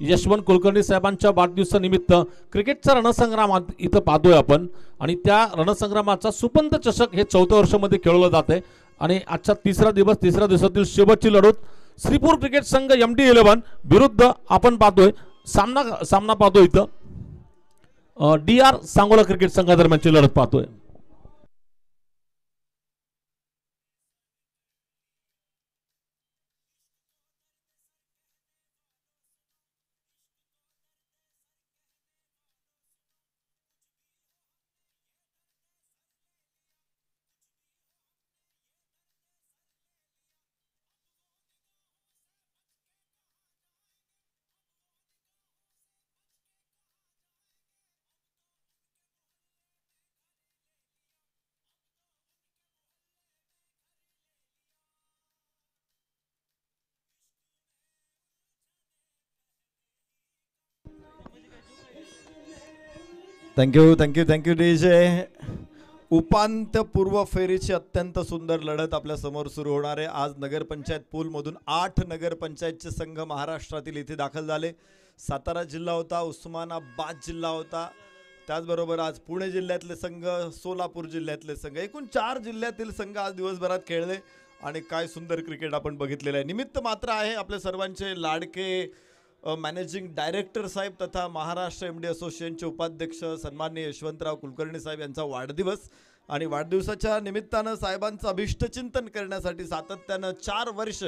यशवंत कुलकर्णी साहेबांच्या वाढदिवसानिमित्त क्रिकेटचा रणसंग्राम इथं पाहतोय आपण आणि त्या रणसंग्रामाचा सुपंत चषक हे 4थ्या वर्षामध्ये खेळवलं जाते आणि आजचा तिसरा दिवसातील शेवटची लढत श्रीपूर क्रिकेट संघ MD11 विरुद्ध आपण पाहतोय सामना पाहतोय इथं DR सांगोला क्रिकेट संघादरम्यानची लढत पाहतोय। Thank you DJ. उपांत्यपूर्व फेरीची अत्यंत सुंदर लढत आपल्या समोर सुरू होणार आहे। आज नगरपंचायत पूलमधून 8 नगरपंचायतचे संघ महाराष्ट्रातील इथे दाखल झाले। सातारा जिल्हा होता, उस्मानाबाद जिल्हा होता, त्याचबरोबर आज पुणे जिल्ह्यातले संघ, सोलापूर जिल्ह्यातले संघ, एकूण 4 जिल्ह्यातील संघ आज दिवसभरात खेळले आणि काय सुंदर क्रिकेट आपण बघितलेलं आहे। निमित्त मात्र आहे आपले सर्वांचे लाडके मॅनेजिंग डायरेक्टर साहेब तथा महाराष्ट्र MD असोसिएशनचे उपाध्यक्ष सन्माननीय यशवंतराव कुलकर्णी साहेब यांचा वाढदिवस आणि वाढदिवसाच्या निमित्तानं साहेबांचं अभिष्टचिंतन करण्यासाठी सातत्यानं 4 वर्ष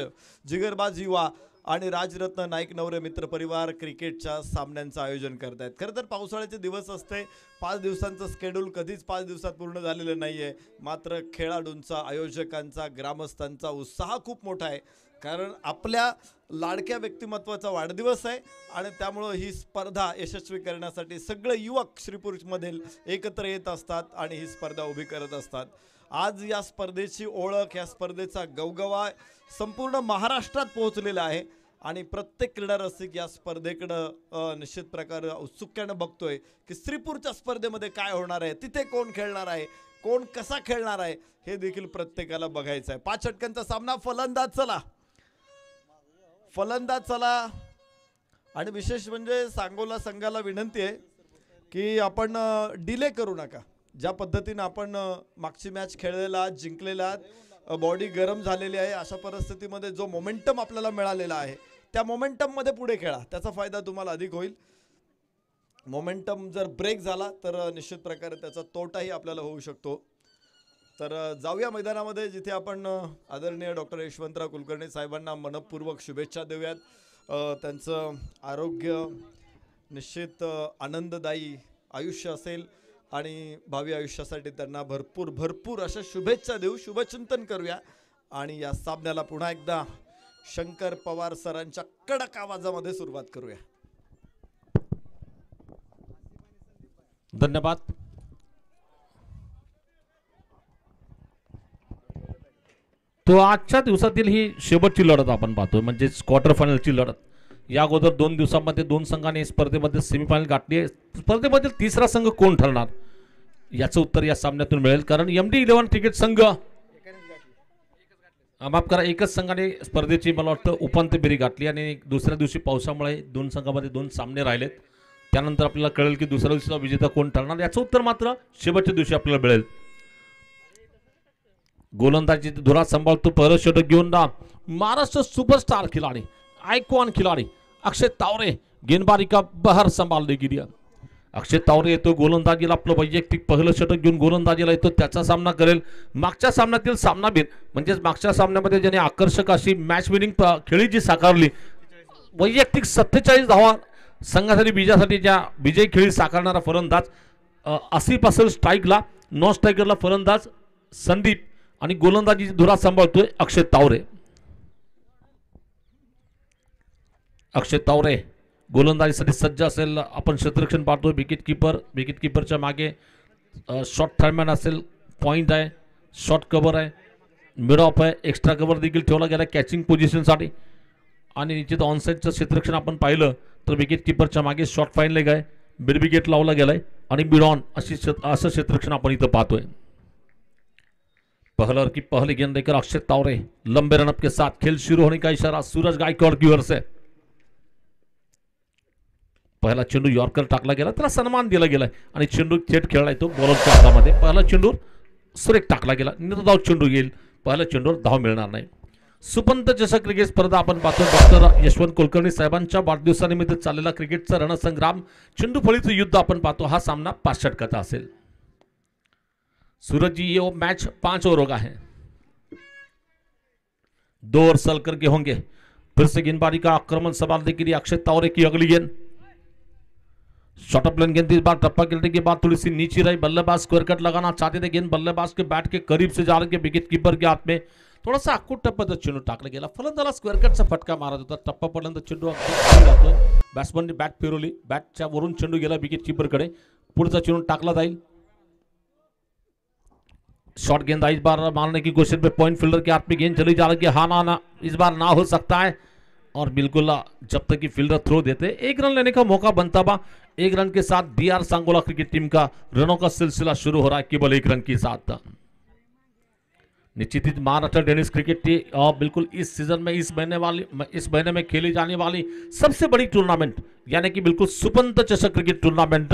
जिगरबाज युवा आणि राजरत्न नाईक नवरे मित्र परिवार क्रिकेटच्या सामन्यांचं आयोजन करत आहेत। खरं तर पावसाळ्याचे दिवस असते, 5 दिवसांचं स्केड्यूल कधीच 5 दिवसात पूर्ण झालेलं नाही आहे, मात्र खेळाडूंचा, आयोजकांचा, ग्रामस्थांचा उत्साह खूप मोठा आहे, कारण आपल्या लाडक्या व्यक्तिमत्वाचा वाढदिवस आहे आणि त्यामुळं ही स्पर्धा यशस्वी करण्यासाठी सगळे युवक श्रीपूरमधील एकत्र येत असतात आणि ही स्पर्धा उभी करत असतात। आज या स्पर्धेची ओळख, या स्पर्धेचा गवगवा संपूर्ण महाराष्ट्रात पोहोचलेला आहे आणि प्रत्येक क्रीडा रसिक या स्पर्धेकडं निश्चित प्रकारे उत्सुकतेनं बघतोय की श्रीपूरच्या स्पर्धेमध्ये काय होणार आहे, तिथे कोण खेळणार आहे, कोण कसा खेळणार आहे, हे देखील प्रत्येकाला बघायचं आहे। 5 षटकांचा सामना, फलंदाज चला आणि विशेष म्हणजे सांगोला संघाला विनंती आहे की आपण डिले करू नका। ज्या पद्धतीने आपण मागची मॅच खेळलेला, जिंकलेला, बॉडी गरम झालेली आहे, अशा परिस्थितीमध्ये जो मोमेंटम आपल्याला मिळालेला आहे त्या मोमेंटममध्ये पुढे खेळा, त्याचा फायदा तुम्हाला अधिक होईल। मोमेंटम जर ब्रेक झाला तर निश्चित प्रकारे त्याचा तोटाही आपल्याला होऊ शकतो। तर जाऊया मैदानामध्ये, जिथे आपण आदरणीय डॉक्टर यशवंतराव कुलकर्णी साहेबांना मनपूर्वक शुभेच्छा देऊयात। त्यांचं आरोग्य, निश्चित आनंददायी आयुष्य असेल आणि भावी आयुष्यासाठी त्यांना भरपूर अशा शुभेच्छा देऊ, शुभचिंतन करूया आणि या सामन्याला पुन्हा एकदा शंकर पवार सरांच्या कडक आवाजामध्ये सुरुवात करूया। धन्यवाद। तो आजच्या दिवसातील ही शेवटची लढत आपण पाहतोय, म्हणजे क्वार्टर फायनलची लढत। या अगोदर 2 दिवसांमध्ये 2 संघांनी स्पर्धेमध्ये सेमीफायनल गाठली आहे। स्पर्धेमधील तिसरा संघ कोण ठरणार याचं उत्तर या सामन्यातून मिळेल, कारण MD11 क्रिकेट संघ, माफ करा, एकच संघाने स्पर्धेची मला वाटतं उपांत्य फेरी गाठली आणि दुसऱ्या दिवशी पावसामुळे 2 संघांमध्ये 2 सामने राहिलेत। त्यानंतर आपल्याला कळेल की दुसऱ्या दिवशीचा विजेता कोण ठरणार, याचं उत्तर मात्र शेवटच्या दिवशी आपल्याला मिळेल। गोलंदाजी धुरा सांभाळतो, पहिलं षटक घेऊन महाराष्ट्र सुपरस्टार खिलाड़ी, आइकॉन खिलाड़ी अक्षय तावरे, गेंदबाजी का बहर संभालने के लिए अक्षय तावरे येतो गोलंदाजीला, आपलं वैयक्तिक पहिलं षटक घेऊन गोलंदाजीला येतो, त्याचा सामना करेल। मागच्या सामन्यातील सामनावीर म्हणजेच मागच्या सामन्यामध्ये ज्याने आकर्षक अशी मॅच विनिंग खेळी जी साकारली, वैयक्तिक 47 धावा संघासाठी बीजासाठी ज्या विजयी खेळी साकारणारा फलंदाज, 80 असेल स्ट्राईकला, नॉन स्ट्रायकरला फलंदाज संदीप आणि गोलंदाजी धुरा सांभाळतोय अक्षय तावरे। अक्षय तावरे गोलंदाजीसाठी सज्ज असेल। आपण क्षेत्ररक्षण पाहतोय, विकेट कीपरच्या मागे शॉर्ट थर्डमॅन असेल, पॉइंट आहे, शॉर्ट कव्हर आहे, मिड ऑफ आहे, एक्स्ट्रा कव्हर देखील ठेवला गेला कॅचिंग पोझिशनसाठी आणि निश्चित ऑनसाईडचं क्षेत्ररक्षण आपण पाहिलं तर विकेट कीपरच्या मागे शॉर्ट फाईन लेग आहे, मिड विकेट लावला गेलाय आणि मिड ऑन असं क्षेत्ररक्षण आपण इथं पाहतोय। पहले गेंद लेकर अक्षय तावरे लंबे रनअप के साथ खेल शुरू होने का इशारा सूरज गायकवाड़ की ओर से। पहिला चेंडू यॉर्कर टाकला गेला, त्याला सन्मान दिला गेलाय आणि चेंडू थेट खेळलाय तो बॉलरच्या हातामध्ये. पहिला चेंडू सुरेख टाकला गेला, निर्धाव चेंडू येईल, पहिल्या चेंडूवर धाव मिळणार नाही. सुपंत चषक क्रिकेट स्पर्धा आपण पाहतो. डॉक्टर यशवंत कुलकर्णी साहेबांच्या वाढदिवसानिमित्त चाललेला क्रिकेटचा रणसंग्राम, चेंडू फळीचं युद्ध आपण पाहतो. हा सामना 5 षटकाचा असेल. सूरज जी ये मैच 5 ओवरों का है. 2 ओवर सल करके होंगे. फिर से गेंदबाजी का आक्रमण संभालने के लिए अक्षय तावरे की अगली गेंद. शॉर्ट ऑफ लेन गेंद इस बार टप्पा गिरने के बाद थोड़ी सी नीचे रही. बल्लेबाज स्क्वायर कट लगाना चाहते थे, गेंद बल्लेबाज के बैट के करीब से जा रही, विकेट कीपर के हाथ में थोड़ा सा आखूट टप्प्यात चेंडू टाकला गेला. फलंदाला स्क्वेअर कटचा फटका मारत होता. टप्पा पडल्यानंतर चेंडू जातो. बॅट्समनने बॅट फिरवली, बॅटच्या वरून चेंडू गेला विकेट कीपरकडे. पुढचा चेंडू टाकला जाईल. शॉर्ट गेंद इस बार मारने की कोशिश में पॉइंट फील्डर के हाथ में गेंद चली जा रही है. हाँ ना इस बार ना हो सकता है, और बिल्कुल जब तक कि फील्डर थ्रो देते 1 रन लेने का मौका बनता बा. 1 रन के साथ BR सांगोला क्रिकेट टीम का रनों का सिलसिला शुरू हो रहा है केवल 1 रन के साथ. निश्चित ही महाराष्ट्र टेनिस क्रिकेट टीम बिल्कुल इस सीजन में इस महीने में खेली जाने वाली सबसे बड़ी टूर्नामेंट यानी कि बिल्कुल सुपंत चषक क्रिकेट टूर्नामेंट.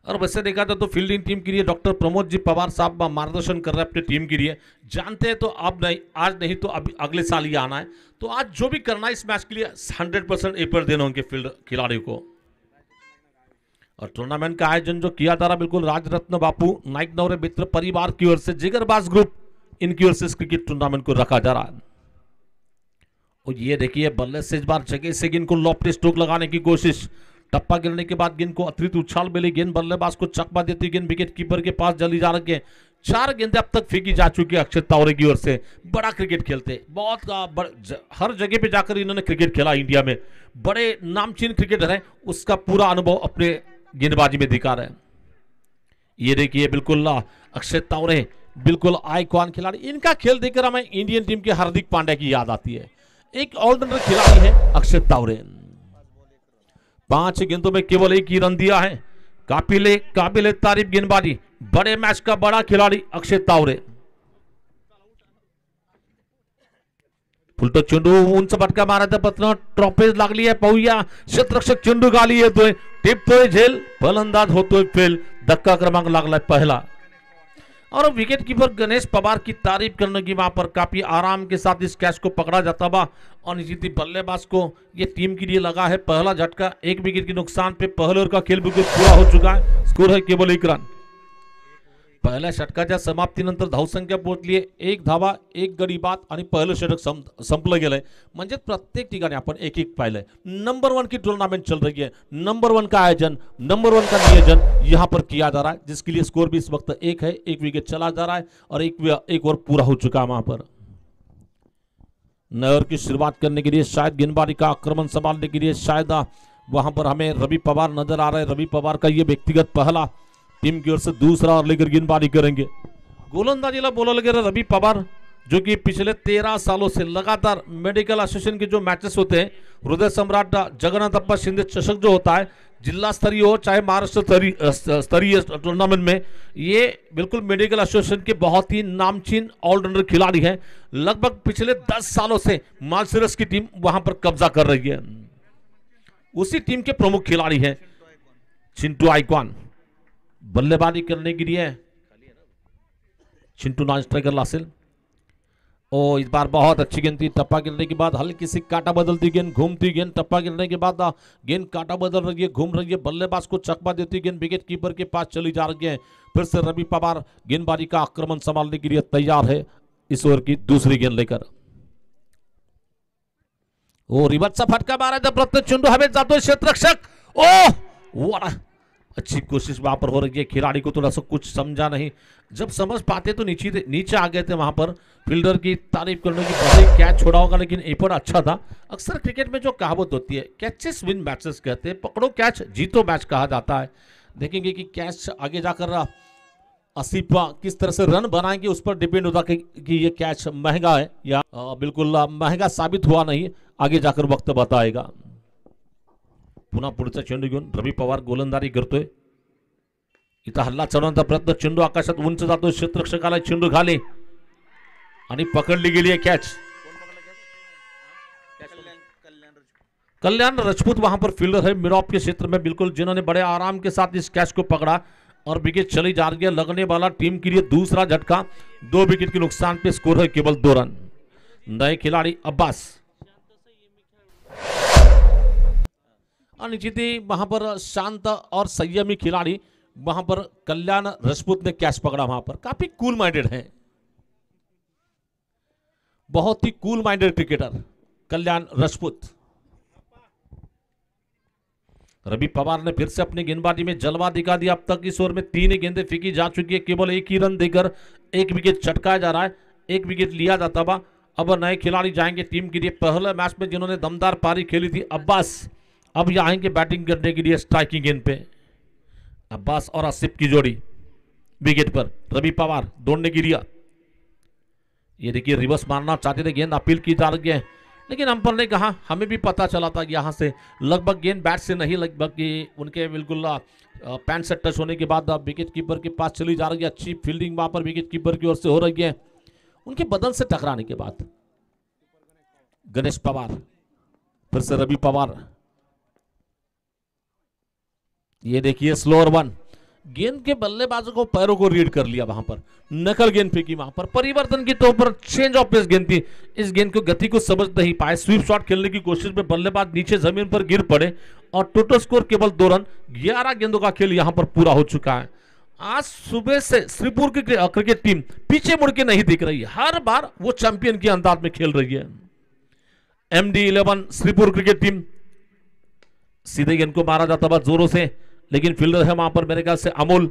और वैसे देखा था तो फील्डिंग टीम के लिए डॉक्टर प्रमोद जी पवार साहब मार्गदर्शन कर रहे हैं अपनी टीम के लिए. जानते हैं तो अब नहीं, आज नहीं तो अभी अगले साल ही आना है. तो आज जो भी करना है इस मैच के लिए 100% एफर्ट देना उनके फील्ड खिलाड़ियों को. और टूर्नामेंट का आयोजन जो किया जा रहा बिल्कुल राजरत्न बापू नाइक नवरे मित्र परिवार की ओर से, जिगरबाज ग्रुप इनकी ओर से इस क्रिकेट टूर्नामेंट को रखा जा रहा है. और ये देखिए बल्ले से इस बार जगह से गेंद को लॉफ्टी स्ट्रोक लगाने की कोशिश. टप्पा गिरने के बाद गेंद को अतिरिक्त उछाल मिली, गेंद बल्लेबाज को चकमा देती, गेंद विकेट कीपर के पास जल्दी जा रही है. 4 गेंदें अब तक फेंकी जा चुकी है अक्षय तावरे की ओर से. बड़ा क्रिकेट खेलते, बहुत हर जगह पे जाकर इन्होंने क्रिकेट खेला. इंडिया में बड़े नामचीन क्रिकेटर हैं, उसका पूरा अनुभव अपने गेंदबाजी में दिखा रहे हैं. ये देखिए बिल्कुल अक्षय तावरे बिल्कुल आइकॉन खिलाड़ी. इनका खेल देखकर हमें इंडियन टीम के हार्दिक पांड्या की याद आती है. एक ऑलराउंडर खिलाड़ी है अक्षय तावरे. 5 गेंदों में केवल 1 ही रन दिया है. काबिले तारीफ गेंदबाजी, बड़े मैच का बड़ा खिलाड़ी अक्षय तावरे. फुलटो चेंडू उंच फटका मारायचा प्रयत्न, ट्रॉफेज लागली आहे. पाहूया क्षेत्ररक्षक चेंडू गाली येतोय, टिपतोय झेल, फलंदाज होतोय फेल. धक्का क्रमांक लागलाय पहिला. और विकेट कीपर गणेश पवार की तारीफ करने की वहां पर काफी आराम के साथ इस कैच को पकड़ा जाता बा. और निश्चित ही बल्लेबाज को ये टीम के लिए लगा है पहला झटका. 1 विकेट के नुकसान पे पहले ओवर का खेल बिल्कुल पूरा हो चुका है. स्कोर है केवल 1 रन. पहिल्या षटकाच्या समाप्तीनंतर धावसंख्या पोहोचली आहे 1 धावा 1 गडी बाद आणि पहिलं षटक संपलं गेलंय. म्हणजे प्रत्येक ठिकाणी आपण एक पाहिलंय. नंबर 1 की टूर्नामेंट चल रही है. नंबर 1 का आयोजन, नंबर 1 का नियोजन यहां पर किया जा रहा है, जिसके लिए स्कोर भी इस वक्त 1 है. 1 विकेट चला जा रहा है और एक ओवर पूरा हो चुका है. वहां पर नए ओवर की शुरुआत करने के लिए शायद गेंदबाजी का आक्रमण संभालने के लिए शायद वहां पर हमें रवि पवार नजर आ रहे हैं. रवि पवार का ये व्यक्तिगत पहला, टीम की ओर से दूसरा और लेकर गेंदबाजी करेंगे. गोलंदाजीला बोलायला गेलं रवि पवार, जो कि पिछले 13 सालों से लगातार मेडिकल एसोसिएशन के जो मैचेस होते हैं, हृदय सम्राट जगन्नाथ अप्पा शिंदे चषक जो होता है, जिला स्तरीय हो चाहे महाराष्ट्र स्तरीय टूर्नामेंट में, ये बिल्कुल मेडिकल एसोसिएशन के बहुत ही नामचीन ऑलराउंडर खिलाड़ी हैं. लगभग पिछले 10 सालों से मालसीरस की टीम वहां पर कब्जा कर रही है. उसी टीम के प्रमुख खिलाड़ी हैं चिंटू आइकॉन. बल्लेबाजी करने के लिए चिंटू नॉन स्ट्राइकर लासिल. इस बार बहुत अच्छी गेंद थी. टप्पा गिरने के बाद हल्की सी काटा बदलती गेंद, घूमती गेंद. टप्पा गिरने के बाद गेंद काटा बदल रही है, घूम रही है, बल्लेबाज को चकमा देती गेंद विकेट कीपर के पास चली जा रही है. फिर से रवि पवार गेंदबाजी का आक्रमण संभालने के लिए तैयार है इस ओवर की दूसरी गेंद लेकर. रिवर्सचा फटका मारायचा प्रत्येक चेंडू हवेत जातोय. क्षेत्ररक्षक अच्छी कोशिश वहां पर हो रही है. खिलाड़ी को थोड़ा सा कुछ समझा नहीं, जब समझ पाते तो नीचे आ गए थे. वहां पर फील्डर की तारीफ करने की बजाय कैच छोड़ा होगा, लेकिन एफर्ट अच्छा था. अक्सर क्रिकेट में जो कहावत होती है, कैचेस विन मैचेस कहते हैं, पकड़ो कैच जीतो मैच कहा जाता है. देखेंगे कि कैच आगे जाकर असीफा किस तरह से रन बनाएंगे, उस पर डिपेंड होता है कि ये कैच महंगा है या बिल्कुल महंगा साबित हुआ नहीं. आगे जाकर वक्त बताएगा. पुन्हा पुढचा चेंडू घेऊन रवि पवार गोलंदाजी करतोय. इथं हल्ला चढवण्याचा प्रयत्न, चेंडू आकाशात उंच जातोय. क्षेत्ररक्षकाला चेंडू खाली आणि पकडली गेली आहे कॅच. कल्याण राजपूत वहां पर फील्डर है मिड ऑफ के क्षेत्र में बिल्कुल, जिन्होंने बड़े आराम के साथ इस कैच को पकड़ा और विकेट चली जा रही है। लगने वाला टीम के लिए दूसरा झटका, 2 विकेट के नुकसान पे स्कोर है केवल 2 रन। नए खिलाड़ी अब्बास और निश्चित ही वहां पर शांत और संयमी खिलाड़ी वहां पर कल्याण राजपूत ने कैच पकड़ा। वहां पर काफी कूल माइंडेड है, बहुत ही कूल माइंडेड क्रिकेटर कल्याण राजपूत। रवि पवार ने फिर से अपनी गेंदबाजी में जलवा दिखा दिया। अब तक इस ओवर में 3 गेंदें फेंकी जा चुकी है, केवल 1 ही रन देकर 1 विकेट चटकाया जा रहा है, 1 विकेट लिया जाता हुआ। अब नए खिलाड़ी जाएंगे टीम के लिए। पहले मैच में जिन्होंने दमदार पारी खेली थी अब्बास, अब ये आएंगे बैटिंग करने के लिए स्ट्राइकिंग गेंद पे। अब्बास और आसिफ की जोड़ी विकेट पर, रवि पवार दौड़ने गिर गया। ये देखिए रिवर्स मारना चाहते थे, गेंद अपील की जा रही है, लेकिन अंपायर ने कहा, हमें भी पता चला था कि यहाँ से लगभग गेंद बैट से नहीं, लगभग उनके बिल्कुल पैंट से टच होने के बाद विकेट कीपर के पास चली जा रही है। अच्छी फील्डिंग वहां पर विकेट कीपर की ओर से हो रही है, उनके बदन से टकराने के बाद। गणेश पवार, फिर से रवि पवार, ये देखिए स्लोअर 1, गेंद के बल्लेबाजों को पैरों को रीड कर लिया, वहां पर नकल गेंद फेंकी, वहां पर परिवर्तन के तौर पर चेंज ऑफ पेस गेंद थी। इस गेंद को गति को समझ नहीं पाए, स्वीप शॉट खेलने की कोशिश में बल्लेबाज नीचे जमीन पर गिर पड़े और टोटल स्कोर केवल 2 रन। 11 गेंदों का खेल यहां पर पूरा हो चुका है। आज सुबह से श्रीपुर की क्रिकेट टीम पीछे मुड़ के नहीं दिख रही है, हर बार वो चैंपियन के अंदाज में खेल रही है। MD11 श्रीपुर क्रिकेट टीम, सीधे गेंद को मारा जाता हुआ जोरों से, लेकिन फील्डर है वहां पर मेरे ख्याल से अमोल।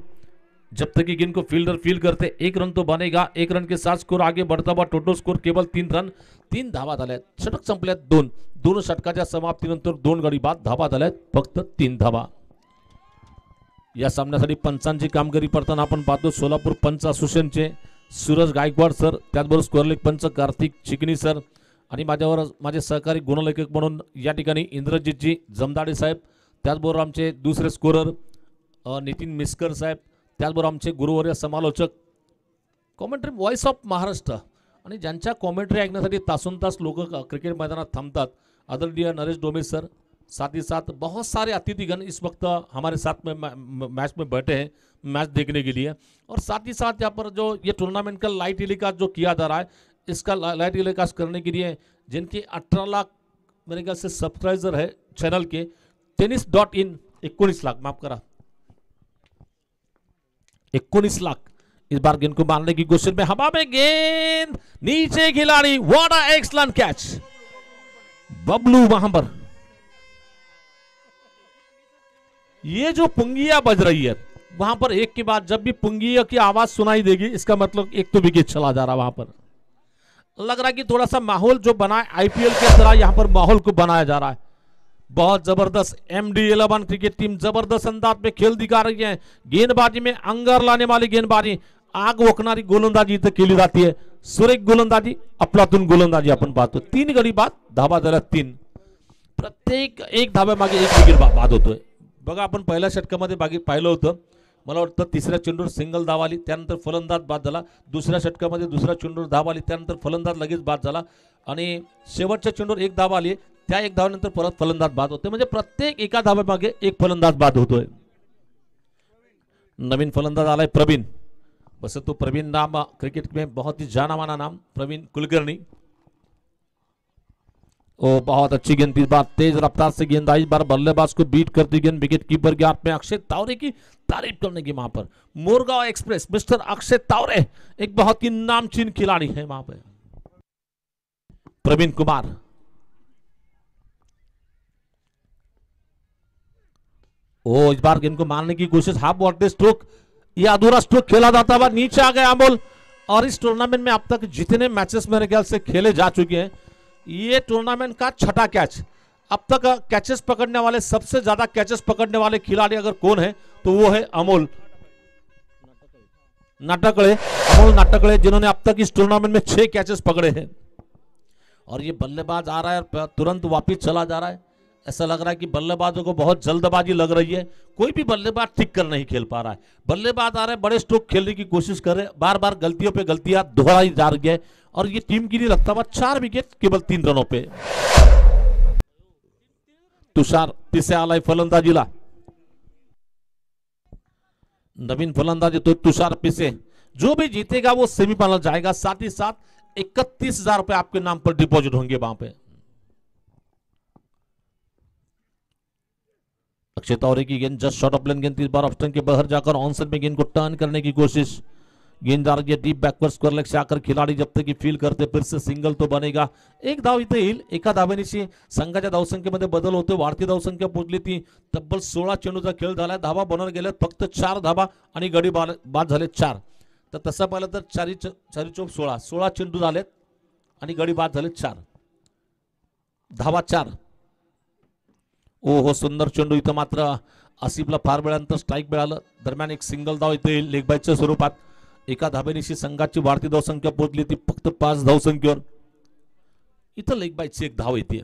जब तक कि गेंद को फील्डर फील्ड करते 1 रन तो बनेगा, 1 रन के साथ स्कोर आगे बढ़ता हुआ, टोटल स्कोर केवल 3 रन, 3 धावा झाल्यात, षटक संपल्यात 2, दोन षटकाच्या समाप्तीनंतर 2 गडी बाद धावा झाल्यात फक्त 3 धावा। या सामन्यासाठी पंचांची कामगिरी करताना आपण पाहतो सोलापूर पंच असोसिएशनचे सूरज गायकवाड सर, त्याचबरोबर स्कोअरलेख पंच कार्तिक चिकनी सर आणि माझे सहकारी गुणलेखक म्हणून या ठिकाणी इंद्रजितजी जमदाडे साहेब, त्याचबरोबर आमचे दुसरे स्कोरर नितीन मिस्कर साहेब, त्याचबरोबर आमचे गुरुवर्य समालोचक, कॉमेंट्री वॉइस ऑफ महाराष्ट्र, आणि ज्यांच्या कॉमेंट्री ऐकण्यासाठी तासोनतास लोक क्रिकेट मैदानात थांबतात, आदरणीय नरेश डोमे सर, साथ ही साथ बहुत सारे अतिथिगण इस वक्त हमारे साथ में मैच में बैठे हैं मैच देखने के लिए। और साथ ही साथ यहाँ पर जो ये टूर्नामेंट का लाइव टेलीकास्ट जो किया जा रहा है, इसका लाइव टेलीकास्ट करने के लिए जिनके 18 लाख मेरे ख्याल से सब्सक्राइबर है चैनल के, tennis.in 19 लाख, माफ करा 19 लाख। इस बार गेंद को मारने की कोशिश में हवा में गेंद, नीचे खिलाड़ी, what a excellent catch, Bablu वहां पर। ये जो पुंगिया बज रही है वहां पर, एक के बाद जब भी पुंगिया की आवाज सुनाई देगी, इसका मतलब एक तो विकेट चला जा रहा वहां पर। लग रहा है कि थोड़ा सा माहौल जो बना है आईपीएल के तरह यहां पर माहौल को बनाया जा रहा है। बहुत जबरदस्त MD11 क्रिकेट टीम जबरदस्त अंदाज में खेल दिखा रही है। गेंदबाजी में अंगार लाने वाली गेंदबाजी, आग ओकणारी गोलंदाजी इथं केली जाते है। सुरेख गोलंदाजी, अफलातून गोलंदाजी आपण पाहतो। 3 गडी बाद, धावा झाल्या 3, प्रत्येक 1 धाब्यामागे 1 विकेट बाद होतोय। बघा आपण पहिल्या षटकामध्ये पाहिलं होतं, मला वाटतं तिसऱ्या चेंडूवर सिंगल धाव आली, त्यानंतर फलंदाज बाद झाला, दुसऱ्या षटकामध्ये दुसऱ्या चेंडूवर धाव आली, त्यानंतर फलंदाज लगेच बाद झाला, आणि शेवटच्या चेंडूवर 1 धाव आली, त्या 1 धावानंतर परत फलंदाज बाद होते, म्हणजे प्रत्येक एका धाव्यामागे 1 फलंदाज बाद होतोय। नवीन फलंदाज आलाय प्रवीण, वैसे तो प्रवीण नाम क्रिकेट में बहुत ही जाना माना नाम, प्रवीण कुलकर्णी। ओ बहुत अच्छी गेंद, इस बार तेज रफ्तार से गेंद आई, इस बार बल्लेबाज को बीट करती गेंद विकेट कीपर के हाथ में। अक्षय तावरे की तारीफ करने की वहां पर, मोरगांव एक्सप्रेस मिस्टर अक्षय तावरे एक बहुत ही नामचीन खिलाड़ी है वहां पे। प्रवीण कुमार, ओ इस बार गेंद को मारने की कोशिश, हाफ वॉटर स्ट्रोक, ये अधूरा स्ट्रोक खेला जाता हुआ नीचे आ गया अमोल। और इस टूर्नामेंट में अब तक जितने मैचेस मेरे ख्याल से खेले जा चुके हैं, ये टूर्नामेंट का 6ठा कैच। अब तक कैचेस पकड़ने वाले, सबसे ज्यादा कैचेस पकड़ने वाले खिलाड़ी अगर कौन है तो वो है अमोल नाटकड़े, अमोल नाटकड़े, जिन्होंने अब तक इस टूर्नामेंट में 6 कैचेस पकड़े हैं। और ये बल्लेबाज आ रहा है और तुरंत वापिस चला जा रहा है। ऐसा लग रहा है कि बल्लेबाजों को बहुत जल्दबाजी लग रही है, कोई भी बल्लेबाज ठीक कर नहीं खेल पा रहा है। बल्लेबाज आ रहे हैं, बड़े स्ट्रोक खेलने की कोशिश कर रहे हैं, बार बार गलतियों पे गलतियां दोहराई जा रही है, और ये टीम के लिए लगता हुआ 4 विकेट केवल 3 रनों पे। तुषार पिसे आलाय फलंदाजीला. नवीन फलंदाज येतो तुषार पिसे. जो भी जीतेगा वो सेमीफाइनल जाएगा. साथ ही साथ 31,000 रुपए आपके नाम पर डिपॉजिट होंगे वहां पे. अक्षय तौरे की गेंद जस्ट शॉर्ट ऑफ लेन गेंद. इस बार ऑप्शन के बाहर जाकर ऑन साइड में गेंद को टर्न करने की कोशिश. गेंद जा रही है डीप बैकवर्ड स्क्वेअर लेग से आकर खिलाडी जब तक की फील करते फिर से सिंगल तो बनेगा. एक धाव इथे येईल. एका धावेनिशी संघाच्या धावसंख्येमध्ये बदल होतो. वाढती धावसंख्या पोहोचली ती तब्बल 16 चेंडूचा खेळ झाला. धावा बनवून गेल्या फक्त 4 धावा आणि गडी बाद झाले 4. तर तसं पाहिलं तर 4 चौक 16 चेंडू झालेत आणि गडी बाद झाले 4. धावा 4. ओ हो सुंदर चेंडू. इथं मात्र आसिफला फार वेळानंतर स्ट्राईक मिळालं. दरम्यान एक सिंगल धाव इथे येईल लेग बायच्या स्वरूपात. एका धावेनिशी संघाची वाढती धावसंख्या पोहोचली ती फक्त 5 धावसंख्येवर. इथं लेग बायची एक धाव येते.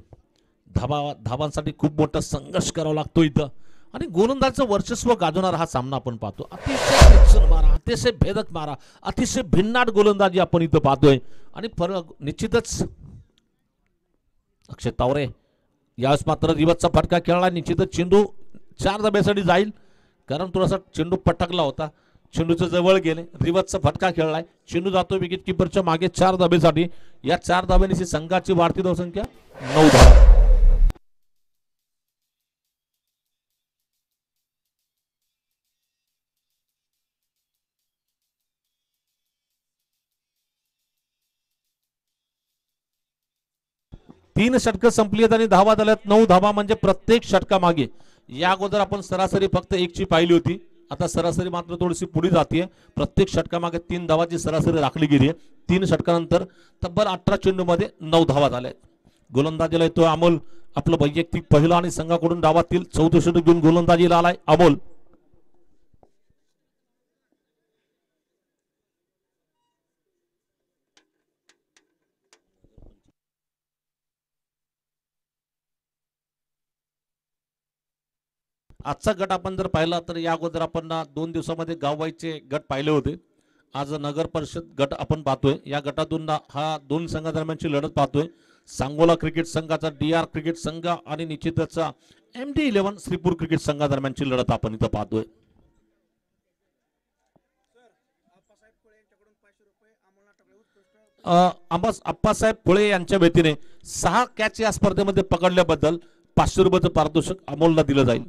धावांसाठी खूप मोठा संघर्ष करावा लागतो इथं आणि गोलंदाजचं वर्चस्व गाजवणारा हा सामना आपण पाहतो. अतिशय तीक्ष्ण मारा, अतिशय भेदक मारा, अतिशय भिन्नाट गोलंदाजी आपण इथं पाहतोय आणि फरक निश्चितच. अक्षय तावरे यावेळेस मात्र रिवर्सचा फटका खेळला. निश्चितच चेंडू 4 धाब्यासाठी जाईल कारण थोडासा चेंडू पटकला होता. चेंडूच्या जवळ गेले. रिवर्सचा फटका खेळलाय. चेंडू जातो विकेट किपरच्या मागे 4 धाब्यासाठी. या 4 धाब्यानिशी संघाची वाढती धावसंख्या 9 धावा. तीन षटकं संपली आहेत आणि धावा झाल्यात 9 धावा म्हणजे प्रत्येक षटका मागे. या अगोदर आपण सरासरी फक्त 1 ची पाहिली होती. आता सरासरी मात्र थोडीशी पुढे जाते. प्रत्येक षटकामागे 3 धावाची सरासरी राखली गेली आहे. 3 षटकानंतर तब्बल 18 चेंडूमध्ये 9 धावा झाल्या. गोलंदाजीला येतो अमोल. आपलं वैयक्तिक पहिला आणि संघाकडून डावातील 14 षटक घेऊन गोलंदाजीला आलाय अमोल. आजचा गट आपण जर पाहिला तर या अगोदर आपण 2 दिवसामध्ये गाववाईचे गट पाहिले होते. आज नगर परिषद गट आपण पाहतोय. या गटातून हा 2 संघादरम्यानची लढत पाहतोय. सांगोला क्रिकेट संघाचा DR क्रिकेट संघ आणि निश्चितच MD11 श्रीपूर क्रिकेट संघादरम्यानची लढत आपण इथं पाहतोय. आप्पासाहेब फुळे यांच्या वतीने 6 कॅच या स्पर्धेमध्ये पकडल्याबद्दल 500 रुपयाचं पारितोषिक अमोलला दिलं जाईल.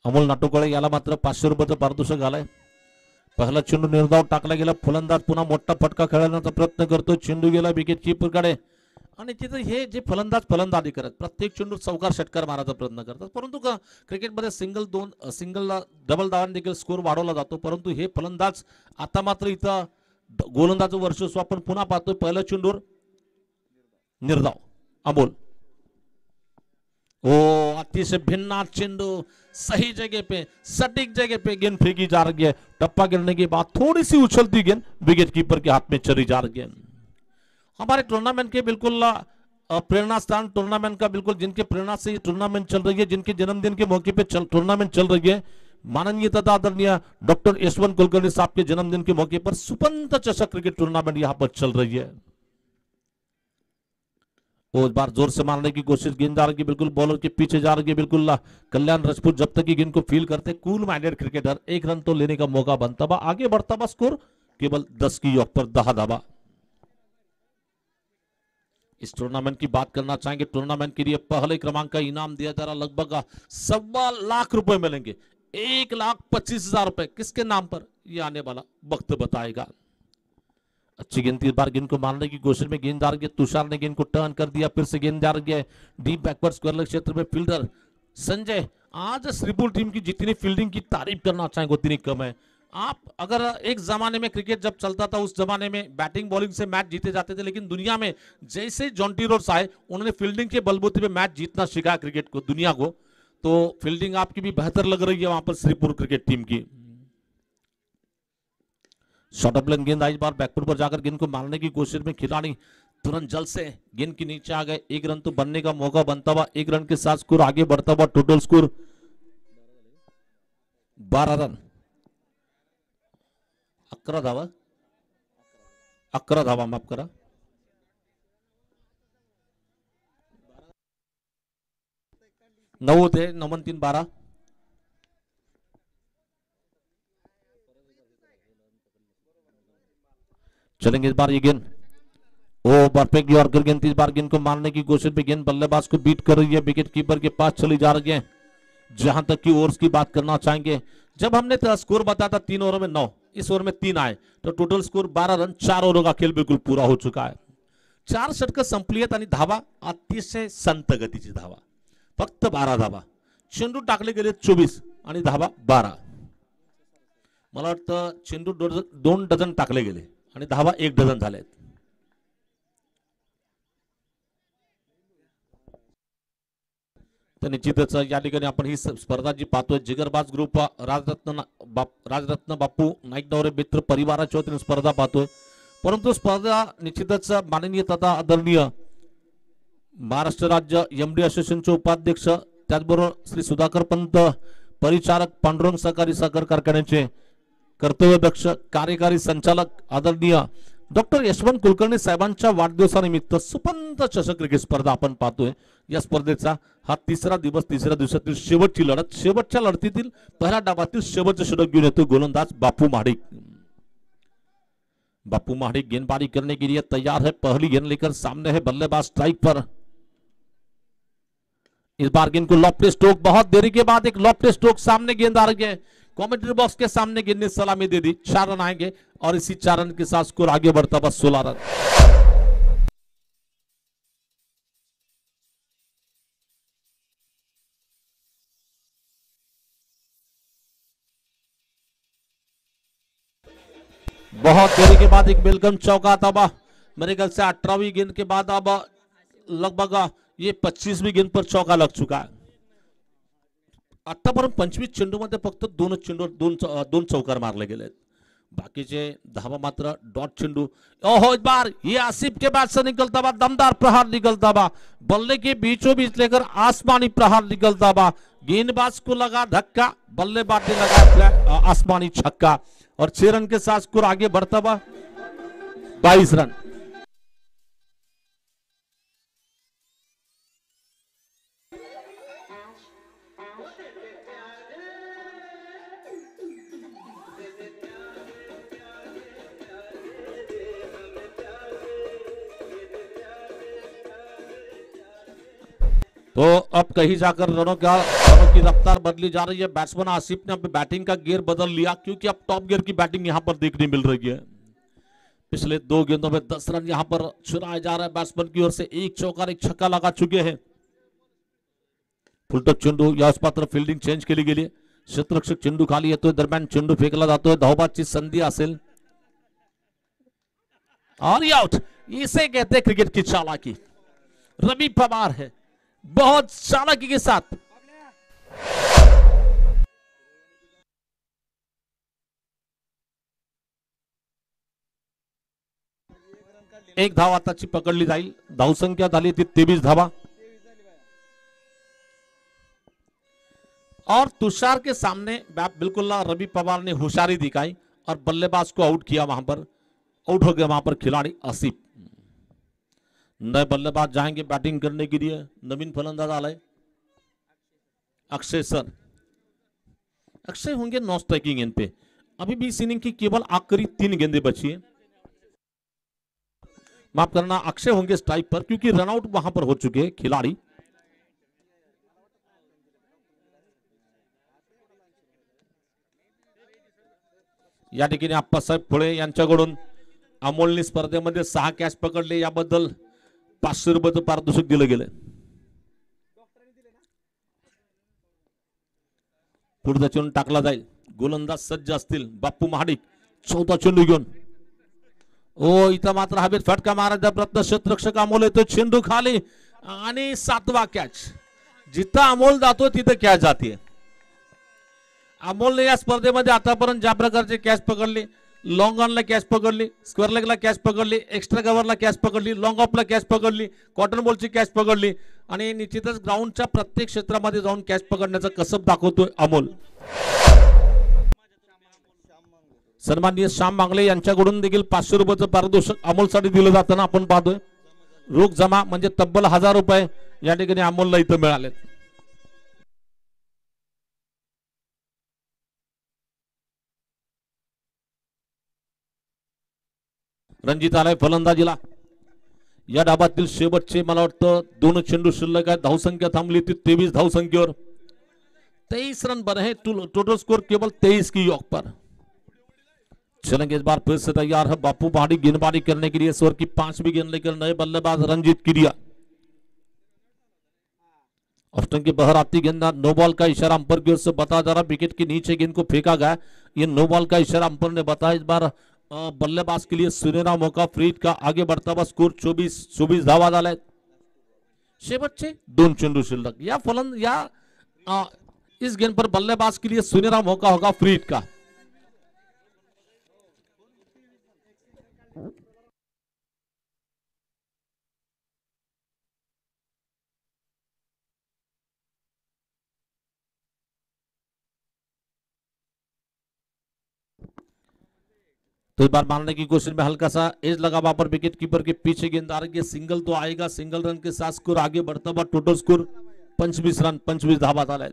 अमोल नाटोकळे याला मात्र 500 रुपयाचं पारितोषिक आलंय. पहिला चेंडू निर्धाव टाकला गेला. फलंदाज पुन्हा मोठा फटका खेळण्याचा प्रयत्न करतो. चेंडू गेला विकेट कीपरकडे आणि तिथे हे जे फलंदाजी करत प्रत्येक चेंडू चौकार षटकार मारायचा प्रयत्न करतात. परंतु क्रिकेटमध्ये सिंगल डबल धावांनी देखील स्कोर वाढवला जातो. परंतु हे फलंदाज आता मात्र इथं गोलंदाजचं वर्चस्व आपण पुन्हा पाहतोय. पहिल्या चेंडूवर निर्धाव अमोल. ओ अतिशय भिन्ना चेंडू सही जगह पे सटीक जगह पे गेंद फेंकी जा रही है. टप्पा गिरने के बाद थोड़ी सी उछलती गेंद विकेट कीपर के हाथ में चली जा रही है. हमारे टूर्नामेंट के बिल्कुल प्रेरणा स्थान टूर्नामेंट का बिल्कुल जिनके प्रेरणा से ये टूर्नामेंट चल रही है, जिनके जन्मदिन के मौके पे टूर्नामेंट चल रही है, माननीय तथा आदरणीय डॉक्टर यशवंत कुलकर्णी साहब के जन्मदिन के मौके पर सुपंत चषक क्रिकेट टूर्नामेंट यहाँ पर चल रही है. वो इस बार जोर से मारने की कोशिश. गेंद जा रही है बिल्कुल बॉलर के पीछे जा रही है. बिल्कुल कल्याण राजपूत जब तक की गेंद को फील करते कूल माइंडेड क्रिकेटर 1 रन तो लेने का मौका बनता बा. आगे बढ़ता बा स्कोर केवल 10 की योग पर 10 धावा. इस टूर्नामेंट की बात करना चाहेंगे. टूर्नामेंट के लिए पहले क्रमांक का इनाम दिया जा रहा लगभग 1.25 लाख रुपए मिलेंगे. 1,25,000 रुपए किसके नाम पर ये आने वाला वक्त बताएगा. अच्छी गेंद इस बार गेंद को मारने की कोशिश में गेंद जा रही है. तुषार ने गेंद को टर्न कर दिया. फिर से गेंद जा रही है डीप बैकवर्ड स्क्वायर क्षेत्र में. फील्डर संजय. आज श्रीपुर टीम की जितनी फील्डिंग की तारीफ करना चाहेंगे उतनी कम है. आप अगर एक जमाने में क्रिकेट जब चलता था उस जमाने में बैटिंग बॉलिंग से मैच जीते जाते थे, लेकिन दुनिया में जैसे जॉन्टी रोड्स आए उन्होंने फील्डिंग के बलबूते पे मैच जीतना सिखाया क्रिकेट को दुनिया को. तो फील्डिंग आपकी भी बेहतर लग रही है वहां पर श्रीपुर क्रिकेट टीम की. शॉर्ट ऑफ लेन गेंद आई बार बैकफुट पर जाकर गेंद को मारने की कोशिश में खिलाड़ी तुरंत जल्द से गेंद के नीचे आ गए. 1 रन तो बनने का मौका बनता हुआ. 1 रन के साथ स्कोर आगे बढ़ता हुआ. टोटल स्कोर 12 रन 11 धावा 11 धावा माफ करा. 9 होते 9-3-12. चलेंगे इस बार ये गेंद, ओ परफेक्ट यॉर्कर गेंद, इस बार गेंद को मारने की कोशिश में गेंद बल्लेबाज को बीट कर रही है, विकेट कीपर के पास चली जा रही है। जहां तक की ओवर्स की बात करना चाहेंगे, जब हमने स्कोर बताया था 3 ओवर में 9, इस ओवर में 3 आए तो टोटल स्कोर 12 रन, 4 ओव्हर का खेळ बिलकुल पूरा हो चुका आहे। 4 षटकं संपली आहेत आणि धावा अतिशय संत गतीची धावा, फक्त 12 धावा, चेंडू टाकले गेले 24 आणि धावा 12। मला वाटतं चेंडू 2 डझन टाकले गेले आणि धावा 1 डझन झालेत। तर निश्चितच या ठिकाणी आपण ही स्पर्धा जी पाहतोय, जिगरबाज ग्रुप राजरत्न बापू नाईक मित्र परिवाराच्या वतीने स्पर्धा पाहतोय, परंतु स्पर्धा निश्चितच माननीय तथा आदरणीय महाराष्ट्र राज्य एमडी असोसिएशनचे उपाध्यक्ष, त्याचबरोबर श्री सुधाकर पंत परिचारक, पांडुरंग सहकारी साखर कारखान्याचे कर्तव्यदक्ष कार्यकारी संचालक आदरणीय डॉक्टर यशवंत कुलकर्णी साहेबांच्या वाढदिवसानिमित्त सुपंत चषक क्रिकेट स्पर्धा आपण पाहतोय। या स्पर्धेचा हा तिसरा दिवसातील शेवटची लढत, शेवटच्या लढतीतील पहिल्या डावातील शेवटचे षटक घेऊन येतो गोलंदाज बापू महाडिक। बापू महाडिक गेंदबाजी करने के लिए तैयार है, पहली गेंद लेकर सामने है, बल्लेबाज स्ट्राइक पर। इस बार गेंद को लॉफ्ट स्ट्रोक, बहुत देरी के बाद एक लॉफ्ट स्ट्रोक सामने गेंद आ रही है, कमेंट्री बॉक्स के सामने गेंद ने सलामी दे दी, 4 रन आएंगे और इसी 4 रन के साथ स्कोर आगे बढ़ता बस 16 रन। बहुत देरी के बाद एक वेलकम चौका था, मेरे ख्याल से 18वीं गेंद के बाद अब लगभग ये 25वीं गेंद पर चौका लग चुका है। आतापर्यंत 25 चेंडूमध्ये फक्त 2 चौकार मारले गेले, बाकीचे धावा मात्र डॉट चेंडू। ओहो, इस बार ये आसिफ के बाद से निकलता हुआ दमदार प्रहार निकलता हुआ, बल्ले के बीचों बीच लेकर आसमानी प्रहार निकलता हुआ, गेंदबाज को लगा धक्का, बल्लेबाज ने लगा आसमानी छक्का और 6 रन के साथ स्कोर आगे बढ़ता हुआ 22 रन। तो अब कहीं जाकर रनों की रफ्तार बदली जा रही है। बैट्समैन आसिफ ने अब बैटिंग का गियर बदल लिया, क्योंकि अब टॉप गियर की बैटिंग यहां पर देखने मिल रही है। पिछले 2 गेंदों में 10 रन यहां पर चुराए जा रहे हैं बैट्समैन की ओर से, 1 चौका 1 छक्का लगा चुके हैं। फुलटक चेंडू या पात्र फील्डिंग चेंज केली गेली, क्षेत्ररक्षक चेंडू खाली येतोय, दरम्यान चेंडू फेकला जातोय, धावबाची संधी असेल और आउट। इसे कहते हैं क्रिकेट की चालाकी। रवि पवार है बहुत चालाकी के साथ एक धाव आताची पकडली जाईल, धावसंख्या झाली ती 23 धावा। और तुषार के सामने बिल्कुल रवि पवार ने होशियारी दिखाई और बल्लेबाज को आउट किया, वहां पर आउट हो गया वहां पर खिलाड़ी आसिफ। नए बल्लेबाज जाएंगे बैटिंग करने के लिए, नवीन फलंदाज आए अक्षय सर। अक्षय होंगे नॉन स्ट्राइकिंग गेंद पे, अभी भी इस इनिंग की केवल आखिरी 3 गेंदें बची है, माफ करना, अक्षय होंगे स्ट्राइक पर क्योंकि रनआउट वहां पर हो चुके हैं खिलाड़ी। या ठिकाणी आप्पासाहेब फुले यांच्याकडून अमोलने स्पर्धेमध्ये 6 कॅच पकडले, याबद्दल 500 रुपयाचं पारितोषिक दिलं गेलं। पुढचा चेंडू टाकला जाईल, गोलंदाज सज्ज असतील बापू महाडिक, 14 चेंडू घेऊन। ओ इथं मात्र हवेत फटका मारायचा प्रयत्न, क्षेत्ररक्षक अमोल येतो, चेंडू खाली आणि 7वा कॅच। जिथं अमोल जातो तिथं कॅच जाते। अमोलने या स्पर्धेमध्ये आतापर्यंत ज्या प्रकारचे कॅच पकडले, लॉन्ग ऑनला कॅच पकडली, स्क्वेअर लेगला कॅच पकडली, एक्स्ट्रा कव्हरला कॅच पकडली, लॉंग ऑफला कॅच पकडली, कॉटन बॉलची कॅच पकडली आणि निश्चितच ग्राउंडच्या प्रत्येक क्षेत्रामध्ये जाऊन कॅच पकडण्याचं कसब दाखवतोय अमोल। सन्माननीय श्याम मांगले यांच्याकडून देखील 500 रुपयाचं पारितोषिक अमोलसाठी दिलं जाताना आपण पाहतोय। रोख जमा म्हणजे तब्बल 1000 रुपये या ठिकाणी अमोलला इथं मिळालेत। रणजित आलाय फलंदाजीला. या डाबातील शेवटचे मला वाटतं 2 चेंडू शिल्लक आहे. धावसंख्या थांबली ती 23 धावसंख्येवर. 23 रन बने हैं, टोटल स्कोर केवल 23 की योग पर. चलेंगे इस बार फिर से तैयार है बापू पहाड़ी गेंदबाजी करने के लिए. इस ओवर की 5वीं गेंद लेकर नए बल्लेबाज रंजीत किरिया. ऑस्टन की बहर आती गेंद, नो बॉल का इशारा अंपायर की ओर से बताया जा रहा. विकेट के नीचे गेंद को फेंका गया. ये नो बॉल का इशारा अंपायर ने बताया. इस बार बल्लेबाज के लिए सुनहरा मौका फ्रीड का. आगे बढ़ता हुआ स्कोर 24 धावा झालाय. शेवटचे 2 चेंडू शिल्लक. या इस गेंद पर बल्लेबाज के लिए सुनहरा मौका होगा फ्रीड का. तो इस बार मारने की कोशिश में हल्का सा एज लगा वहां पर विकेट कीपर के पीछे गेंद आ रही है. सिंगल तो आएगा. सिंगल रन के साथ स्कोर आगे बढ़ता हुआ. टोटल स्कोर 25 रन 25 धावा झालाय.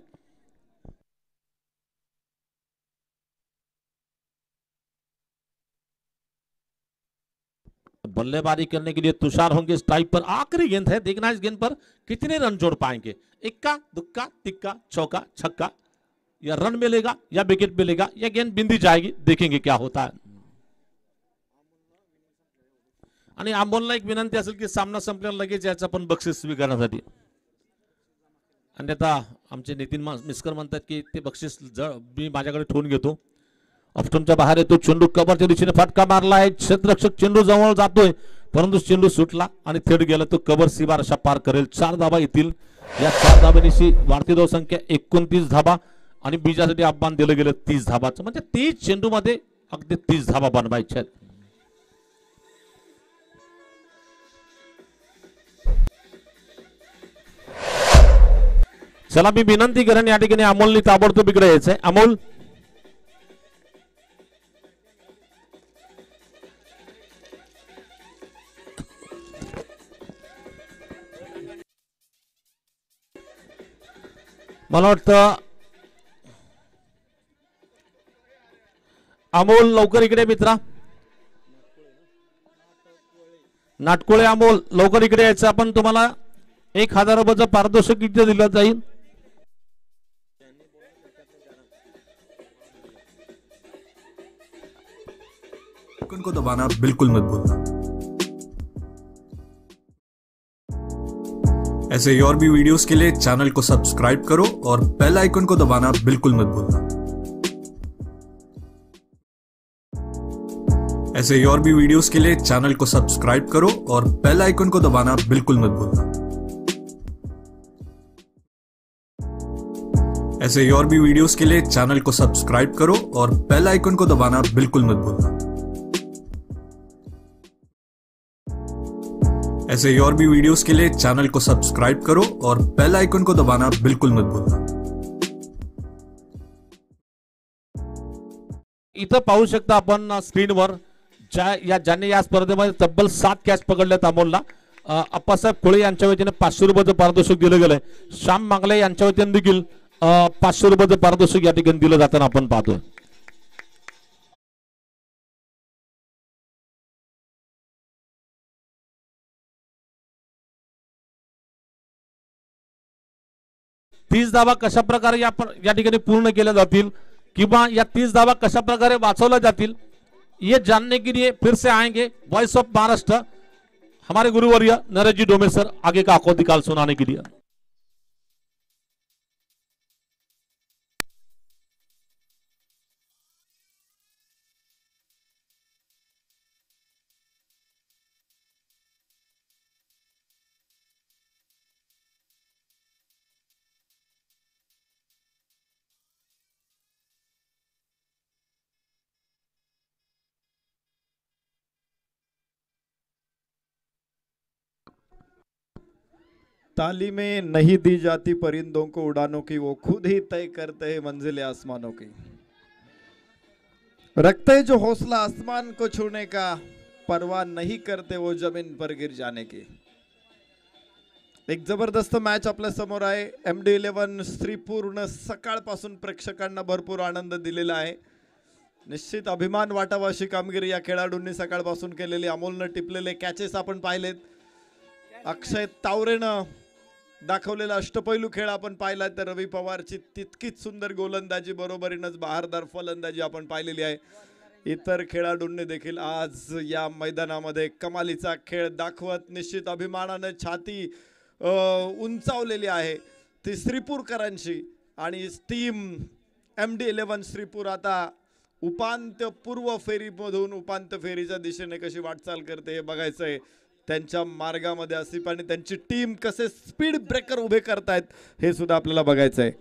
बल्लेबाजी करने के लिए तुषार होंगे स्ट्राइक पर. आखिरी गेंद है, देखना इस गेंद पर कितने रन जोड़ पाएंगे. इक्का दुक्का तिक्का चौका छक्का. या रन मिलेगा या विकेट मिलेगा या गेंद बिंदी जाएगी. देखेंगे क्या होता है. आणि अमोलला एक विनंती असेल की सामना संपल्यावर लगेच याचं आपण बक्षीस स्वीकारण्यासाठी. आणि आता आमचे नितीन मिस्कर म्हणतात की ते बक्षीस मी माझ्याकडे ठेवून घेतो. ऑप्शनच्या बाहेर येतो चेंडू. कबरच्या दिशेने फटका मारलाय. क्षेत्ररक्षक चेंडू जवळ जातोय परंतु चेंडू सुटला आणि थेट गेला. तो कबर सीमार अशा पार करेल. 4 धाबा येतील. या 4 धाब्यांची वाढती धावसंख्या 29 धाबा आणि बीजासाठी आव्हान दिलं गेलं 30 धाबाचं. म्हणजे 30 चेंडू मध्ये अगदी 30 धाबा बनवायच्या आहेत. चला मी विनंती करेन या ठिकाणी अमोलनी ताबडतोब इकडे यायचंय. अमोल मला वाटतं अमोल लवकर इकडे मित्रा. नाटकोळे अमोल लवकर इकडे यायचं. आपण तुम्हाला 1000 रुपयाचं पारितोषिक इथे दिलं जाईल. आइकन को दबाना बिल्कुल मत भूलना. ऐसे ही और भी वीडियोस के लिए चैनल को सब्सक्राइब करो और बेल आइकन को दबाना बिल्कुल मत भूलना. ऐसे ही और भी वीडियोस के लिए चैनल को सब्सक्राइब करो और बेल आइकन को दबाना बिल्कुल मत भूलना. ऐसे ही और भी वीडियोस के लिए चैनल को सब्सक्राइब करो और बेल आइकन को दबाना बिल्कुल मत भूलना. ऐसे ही और भी वीडियोस के लिए चैनल को सब्सक्राइब करो और बेल आइकन को दबाना बिल्कुल मत भूलना. इथं पाहू शकता आपण स्क्रीनवर ज्यांनी या स्पर्धेमध्ये तब्बल 7 कॅच पकडल्यात अमोलला. अप्पासाहेब कोळे यांच्या वतीने 500 रुपयाचं पारितोषिक दिलं गेलंय. श्याम मांगले यांच्या वतीने देखील 500 रुपयाचं पारितोषिक या ठिकाणी दिलं जाताना आपण पाहतोय. तीस धावा कशा प्रकारे या ठिकाणी पूर्ण केल्या जातील किंवा या 30 धावा कशा प्रकारे वाचवल्या जातील ये जानने के लिए फिर से आएंगे वॉइस ऑफ महाराष्ट्र हमारे गुरुवर्य नरेश जी डोमे सर आगे का आंखों दिखाल सुनाने के लिए. तालीमें नहीं दी जाती परिंदों को उड़ानों की, वो खुद ही तय करते हैं मंजिलें आसमानों की. रखते हैं जो हौसला आसमान को छूने का, परवाह नहीं करते वो जमीन पर गिर जाने की. एक जबरदस्त मॅच आपल्या समोर आहे. MD11 स्त्री पूर्ण सकाळपासून प्रेक्षकांना भरपूर आनंद दिलेला आहे. निश्चित अभिमान वाटावा अशी कामगिरी या खेळाडूंनी सकाळपासून केलेली. अमोलनं टिपलेले कॅचेस आपण पाहिलेत. अक्षय तावरेनं दाखवलेला अष्टपैलू खेळ आपण पाहिला. तर रवी पवारची तितकीच सुंदर गोलंदाजी बरोबरीनंच बहारदार फलंदाजी आपण पाहिलेली आहे. इतर खेळाडूंनी देखील आज या मैदानामध्ये कमालीचा खेळ दाखवत निश्चित अभिमानाने छाती उंचावलेली आहे ती श्रीपूरकरांची. आणि टीम MD11 श्रीपूर आता उपांत्यपूर्व फेरीमधून उपांत्य फेरीच्या दिशेने कशी वाटचाल करते हे बघायचं आहे. त्यांच्या मार्गामध्ये आसिफ आणि त्यांची टीम कसे स्पीड ब्रेकर उभे करतायत हे सुद्धा आपल्याला बघायचं आहे.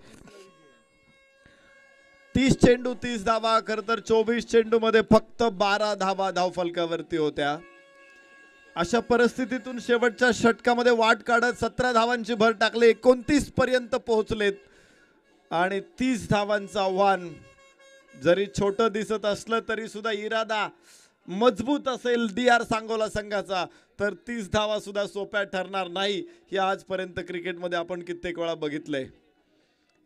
30 चेंडू 30 धावा. खर तर 24 चेंडू मध्ये फक्त 12 धावा धावफलकावरती होत्या. अशा परिस्थितीतून शेवटच्या षटकामध्ये वाट काढत 17 धावांची भर टाकले. 29 पर्यंत पोहोचलेत आणि 30 धावांचं आव्हान जरी छोटं दिसत असलं तरी सुद्धा इरादा मजबूत असेल DR सांगोला संघाचा तर 30 धावा सुद्धा सोप्या ठरणार नाही. हे आजपर्यंत क्रिकेटमध्ये आपण कित्येक वेळा बघितलंय.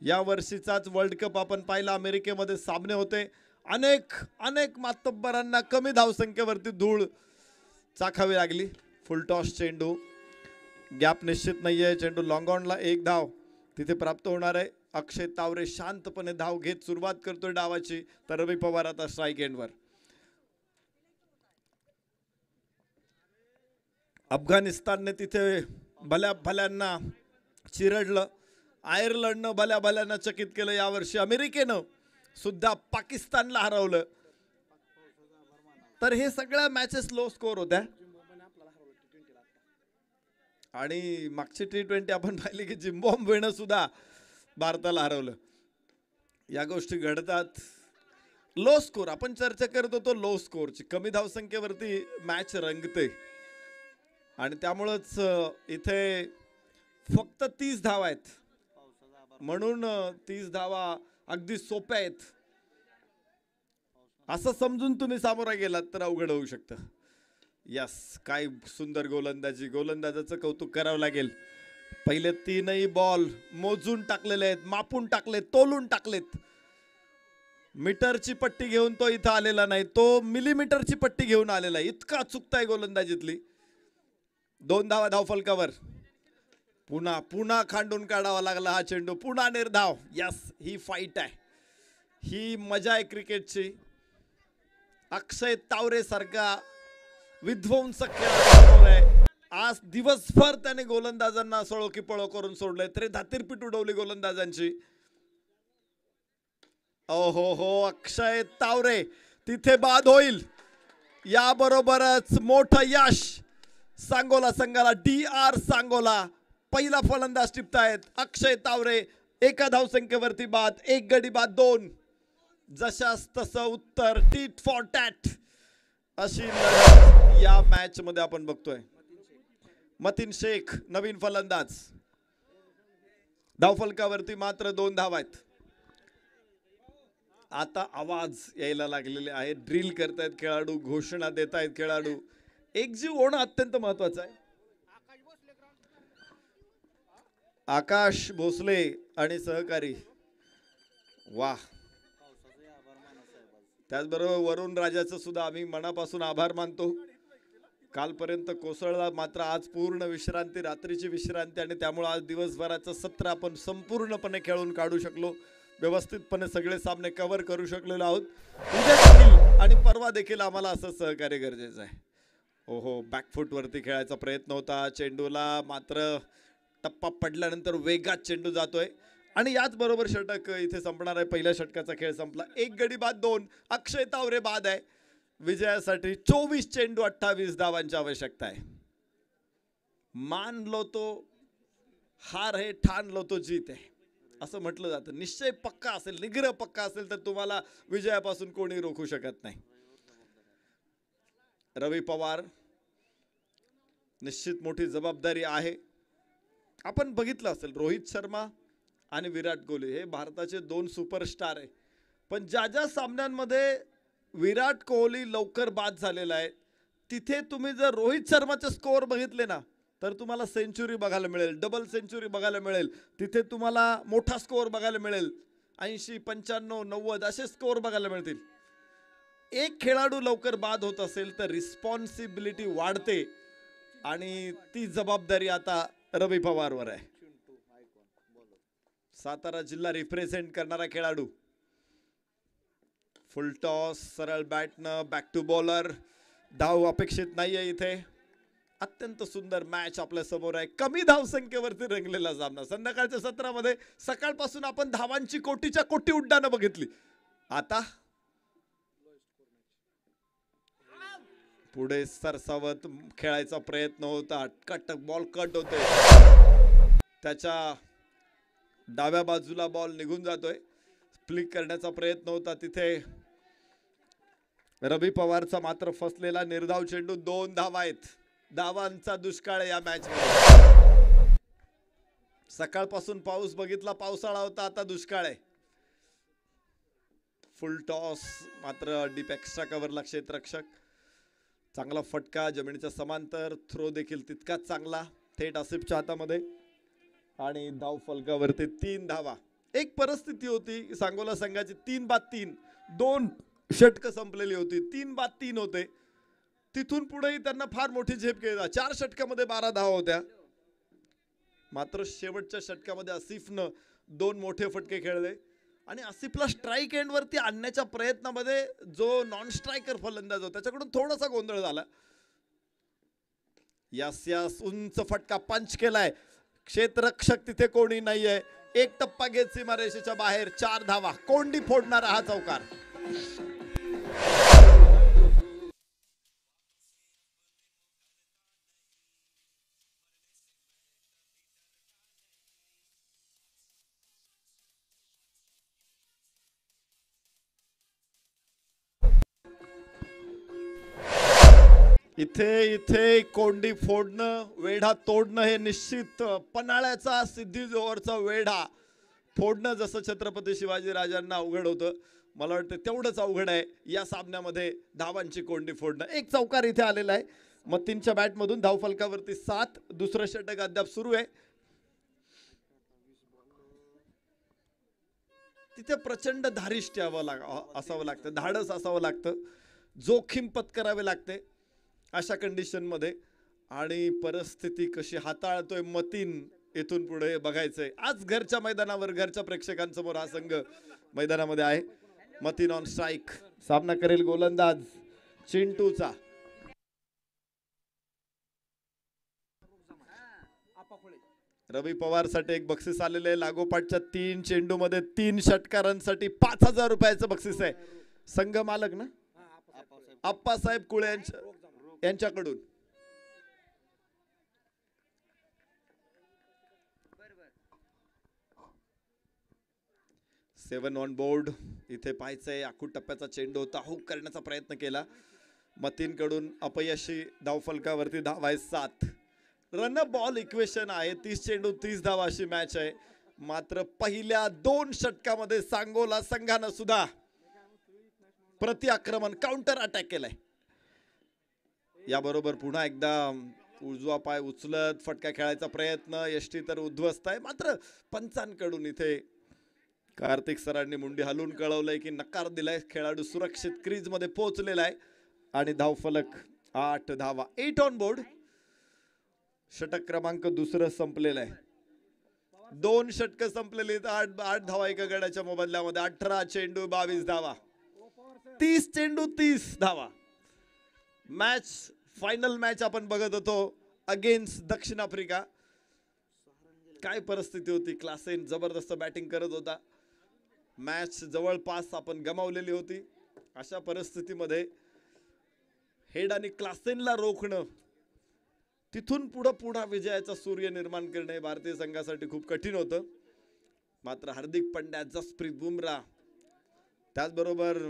या वर्षीचाच वर्ल्ड कप आपण पाहिला. अमेरिकेमध्ये सामने होते. अनेक मातब्बरांना कमी धावसंख्येवरती धूळ चाखावी लागली. फुलटॉस चेंडू, गॅप निश्चित नाहीये. चेंडू लॉंग ऑनला 1 धाव तिथे प्राप्त होणार आहे. अक्षय तावरे शांतपणे धाव घेत सुरुवात करतोय डावाची. तर रवी पवार आता स्ट्राईक एंडवर. अफगाणिस्तानने तिथे भल्या भल्यांना चिरडलं. आयर्लंडनं भल्या भल्यांना चकित केलं. यावर्षी अमेरिकेनं सुद्धा पाकिस्तानला हरवलं. तर हे सगळ्या मॅचेस लो स्कोर होत्या. आणि मागची T20 आपण पाहिली की झिम्बाब्वेनं सुद्धा भारताला हरवलं. या गोष्टी घडतात. लो स्कोर आपण चर्चा करत होतो. लो स्कोरची कमी धावसंख्येवरती मॅच रंगते आणि त्यामुळेच इथे फक्त 30 धावा आहेत म्हणून 30 धावा अगदी सोप्या आहेत असं समजून तुम्ही सामोरा गेलात तर अवघड होऊ शकतं. यस, काय सुंदर गोलंदाजी. गोलंदाजाचं कौतुक करावं लागेल. पहिले 3ही बॉल मोजून टाकलेले आहेत, मापून टाकलेत, तोलून टाकलेत. मीटरची पट्टी घेऊन तो इथं आलेला नाही, तो मिलीमीटरची पट्टी घेऊन आलेला आहे. इतका चुकताय गोलंदाजीतली. 2 धावा धावफलकावर. पुन्हा खांडून काढावा लागला हा चेंडू. पुन्हा निर्धाव. यस, ही फाईट आहे, ही मजा आहे क्रिकेटची. अक्षय तावरे सारखा विध्वंसक खेळ आहे. आज दिवसभर त्याने गोलंदाजांना सळो की पळो करून सोडलंय. तरी धातीरपीठ उडवली गोलंदाजांची. हो अक्षय तावरे तिथे बाद होईल. याबरोबरच मोठं यश सांगोला संघाला. DR सांगोला पहिला फलंदाज टिपतायत. अक्षय तावरे 1 धावसंख्येवरती बाद. 1 गडी बाद 2. जशास तसं उत्तर. टीट फॉर टॅट अशी या मॅच मध्ये आपण बघतोय. मतीन शेख नवीन फलंदाज. धावफलकावरती मात्र 2 धावा आहेत. आता आवाज यायला लागलेले आहे. ड्रिल करतायत खेळाडू, घोषणा देत आहेत खेळाडू. एकजीव होणं अत्यंत महत्वाचं आहे. आकाश भोसले आणि सहकारी. वाह. त्याचबरोबर वरुण राजाचं सुद्धा आम्ही मनापासून आभार मानतो. कालपर्यंत कोसळला मात्र आज पूर्ण विश्रांती, रात्रीची विश्रांती आणि त्यामुळे आज दिवसभराचं सत्र आपण संपूर्णपणे खेळून काढू शकलो. व्यवस्थितपणे सगळे सामने कव्हर करू शकलेलो आहोत. उद्या देखील आणि परवा देखील आम्हाला असं सहकार्य गरजेचं आहे. बॅकफूट वरती खेळायचा प्रयत्न होता. चेंडूला मात्र टप्पा पडल्यानंतर वेगात चेंडू जातोय आणि याच बरोबर षटक इथे संपणार आहे. पहिल्या षटकाचा खेळ संपला. 1 गडी बाद 2. अक्षय तावरे बाद आहे. विजयासाठी 24 चेंडू 28 धावांची आवश्यकता आहे. मान लो तो हार है, ठान लो तो जीत है असं म्हटलं जातं. निश्चय पक्का असेल, निग्रह पक्का असेल तर तुम्हाला विजयापासून कोणी रोखू शकत नाही. रवी पवार निश्चित मोठी जबाबदारी आहे. आपण बघितलं असेल रोहित शर्मा आणि विराट कोहली हे भारताचे 2 सुपरस्टार आहे. पण ज्या सामन्यांमध्ये विराट कोहली लवकर बाद झालेला आहे तिथे तुम्ही जर रोहित शर्माचे स्कोअर बघितले ना तर तुम्हाला सेंचुरी बघायला मिळेल, डबल सेंचुरी बघायला मिळेल. तिथे तुम्हाला मोठा स्कोअर बघायला मिळेल. 80, 95, 90 असे स्कोअर बघायला मिळतील. एक खेळाडू लवकर बाद होत असेल तर रिस्पॉन्सिबिलिटी वाढते आणि ती जबाबदारी आता रवी पवारवर आहे. सातारा जिल्हा रिप्रेझेंट करणारा खेळाडू. फुल टॉस, सरळ बॅटनं बॅक टू बॉलर. धाव अपेक्षित नाहीये इथे. अत्यंत सुंदर मॅच आपल्या समोर आहे. कमी धावसंख्येवरती रंगलेला सामना. संध्याकाळच्या सत्रामध्ये सकाळपासून आपण धावांची कोटीच्या कोटी उड्डाणं बघितली. आता पुढे सरसावत खेळायचा प्रयत्न होता. कट बॉल कट होते. त्याच्या डाव्या बाजूला बॉल निघून जातोय. फ्लिक करण्याचा प्रयत्न होता तिथे. रवी पवारचा मात्र फसलेला निर्धाव चेंडू. 2 धावा आहेत. धावांचा दुष्काळ या मॅच मध्ये. सकाळपासून पाऊस बघितला, पावसाळा होता, आता दुष्काळ आहे. फुल टॉस मात्र डीप एक्स्ट्रा कव्हरला क्षेत्ररक्षक. चांगला फटका जमिनीच्या समांतर. थ्रो देखील तितकाच चांगला थेट आसिफच्या हातामध्ये. आणि धाव फलकावरती 3 धावा. एक परिस्थिती होती सांगोला संघाची 3-3. 2 षटकं संपलेली होती. 3-3 होते. तिथून पुढेही त्यांना फार मोठी झेप घेतला. 4 षटकामध्ये 12 धावा होत्या. मात्र शेवटच्या षटकामध्ये आसिफनं 2 मोठे फटके खेळले आणि आसिफला स्ट्राईक एंड वरती आणण्याच्या प्रयत्नामध्ये जो नॉन स्ट्रायकर फलंदाज होता त्याच्याकडून थोडासा गोंधळ झाला. यास उंच फटका पंच केलाय. क्षेत्ररक्षक तिथे कोणी नाहीये. एक टप्पा घेत सीमारेषेच्या बाहेर. 4 धावा. कोंडी फोडणारा हा चौकार. इथे कोंडी फोडणं, वेढा तोडणं हे निश्चित पन्हाळ्याचा सिद्धी जोहरचा वेढा फोडणं जसं छत्रपती शिवाजी राजांना अवघड होतं, मला वाटतं तेवढंच अवघड आहे या सामन्यामध्ये धावांची कोंडी फोडणं. एक चौकार इथे आलेला आहे. मतीनच्या बॅटमधून धाव फलकावरती 7. दुसरं षटक अद्याप सुरू आहे. तिथे प्रचंड धारिष्ट्य असावं लागतं, धाडस असावं लागतं, जोखीम पत्करावे लागते अशा कंडिशन मध्ये. आणि परिस्थिती कशी हाताळतोय मतीन इथून पुढे बघायचंय. आज घरच्या मैदानावर घरच्या प्रेक्षकांसमोर हा संघ मैदानामध्ये आहे. Mateen on strike. सामना करेल गोलंदाज चिंटूचा. रवी पवार साठी एक बक्षीस आलेले आहे. लागोपाठच्या 3 चेंडू मध्ये 3 षटकारांसाठी 5000 रुपयाचं बक्षीस आहे. संघ मालक ना आप्पासाहेब कुळे यांच्याकडून. सेवन ऑन बोर्ड. इथे पाहायचंय आखूड टप्प्याचा चेंडू होता. हुक करण्याचा प्रयत्न केला. मतीन कडून अपयशी. धावफलकावरती धावा आहे 7. रन बॉल इक्वेशन आहे. 30 चेंडू 30 धावा अशी मॅच आहे. मात्र पहिल्या 2 षटकामध्ये सांगोला संघानं सुद्धा प्रति आक्रमण काउंटर अटॅक केलाय. याबरोबर पुन्हा एकदा उजवा पाय उचलत फटका खेळायचा प्रयत्न. यष्टी तर उद्ध्वस्त आहे. मात्र पंचांकडून इथे कार्तिक सरांनी मुंडी हलवून कळवलंय की नकार दिलाय. खेळाडू सुरक्षित क्रीज मध्ये पोहोचलेला आहे आणि धावफलक 8 धावा. 8 ऑन बोर्ड. षटक क्रमांक 2 संपलेला आहे. 2 षटक संपलेली. 8 धावा एका गड्याच्या मोबदल्यामध्ये. 18 चेंडू 22 धावा. 30 चेंडू 30 धावा. मॅच फायनल मॅच आपण बघत होतो अगेन्स्ट दक्षिण आफ्रिका. काय परिस्थिती होती. क्लासेन जबरदस्त बॅटिंग करत होता. मॅच जवळपास आपण गमावलेली होती. अशा परिस्थितीमध्ये हेड आणि क्लासेनला रोखणं, तिथून पुढे विजयाचा सूर्य निर्माण करणे भारतीय संघासाठी खूप कठीण होतं. मात्र हार्दिक पंड्या, जसप्रीत बुमराह, त्याचबरोबर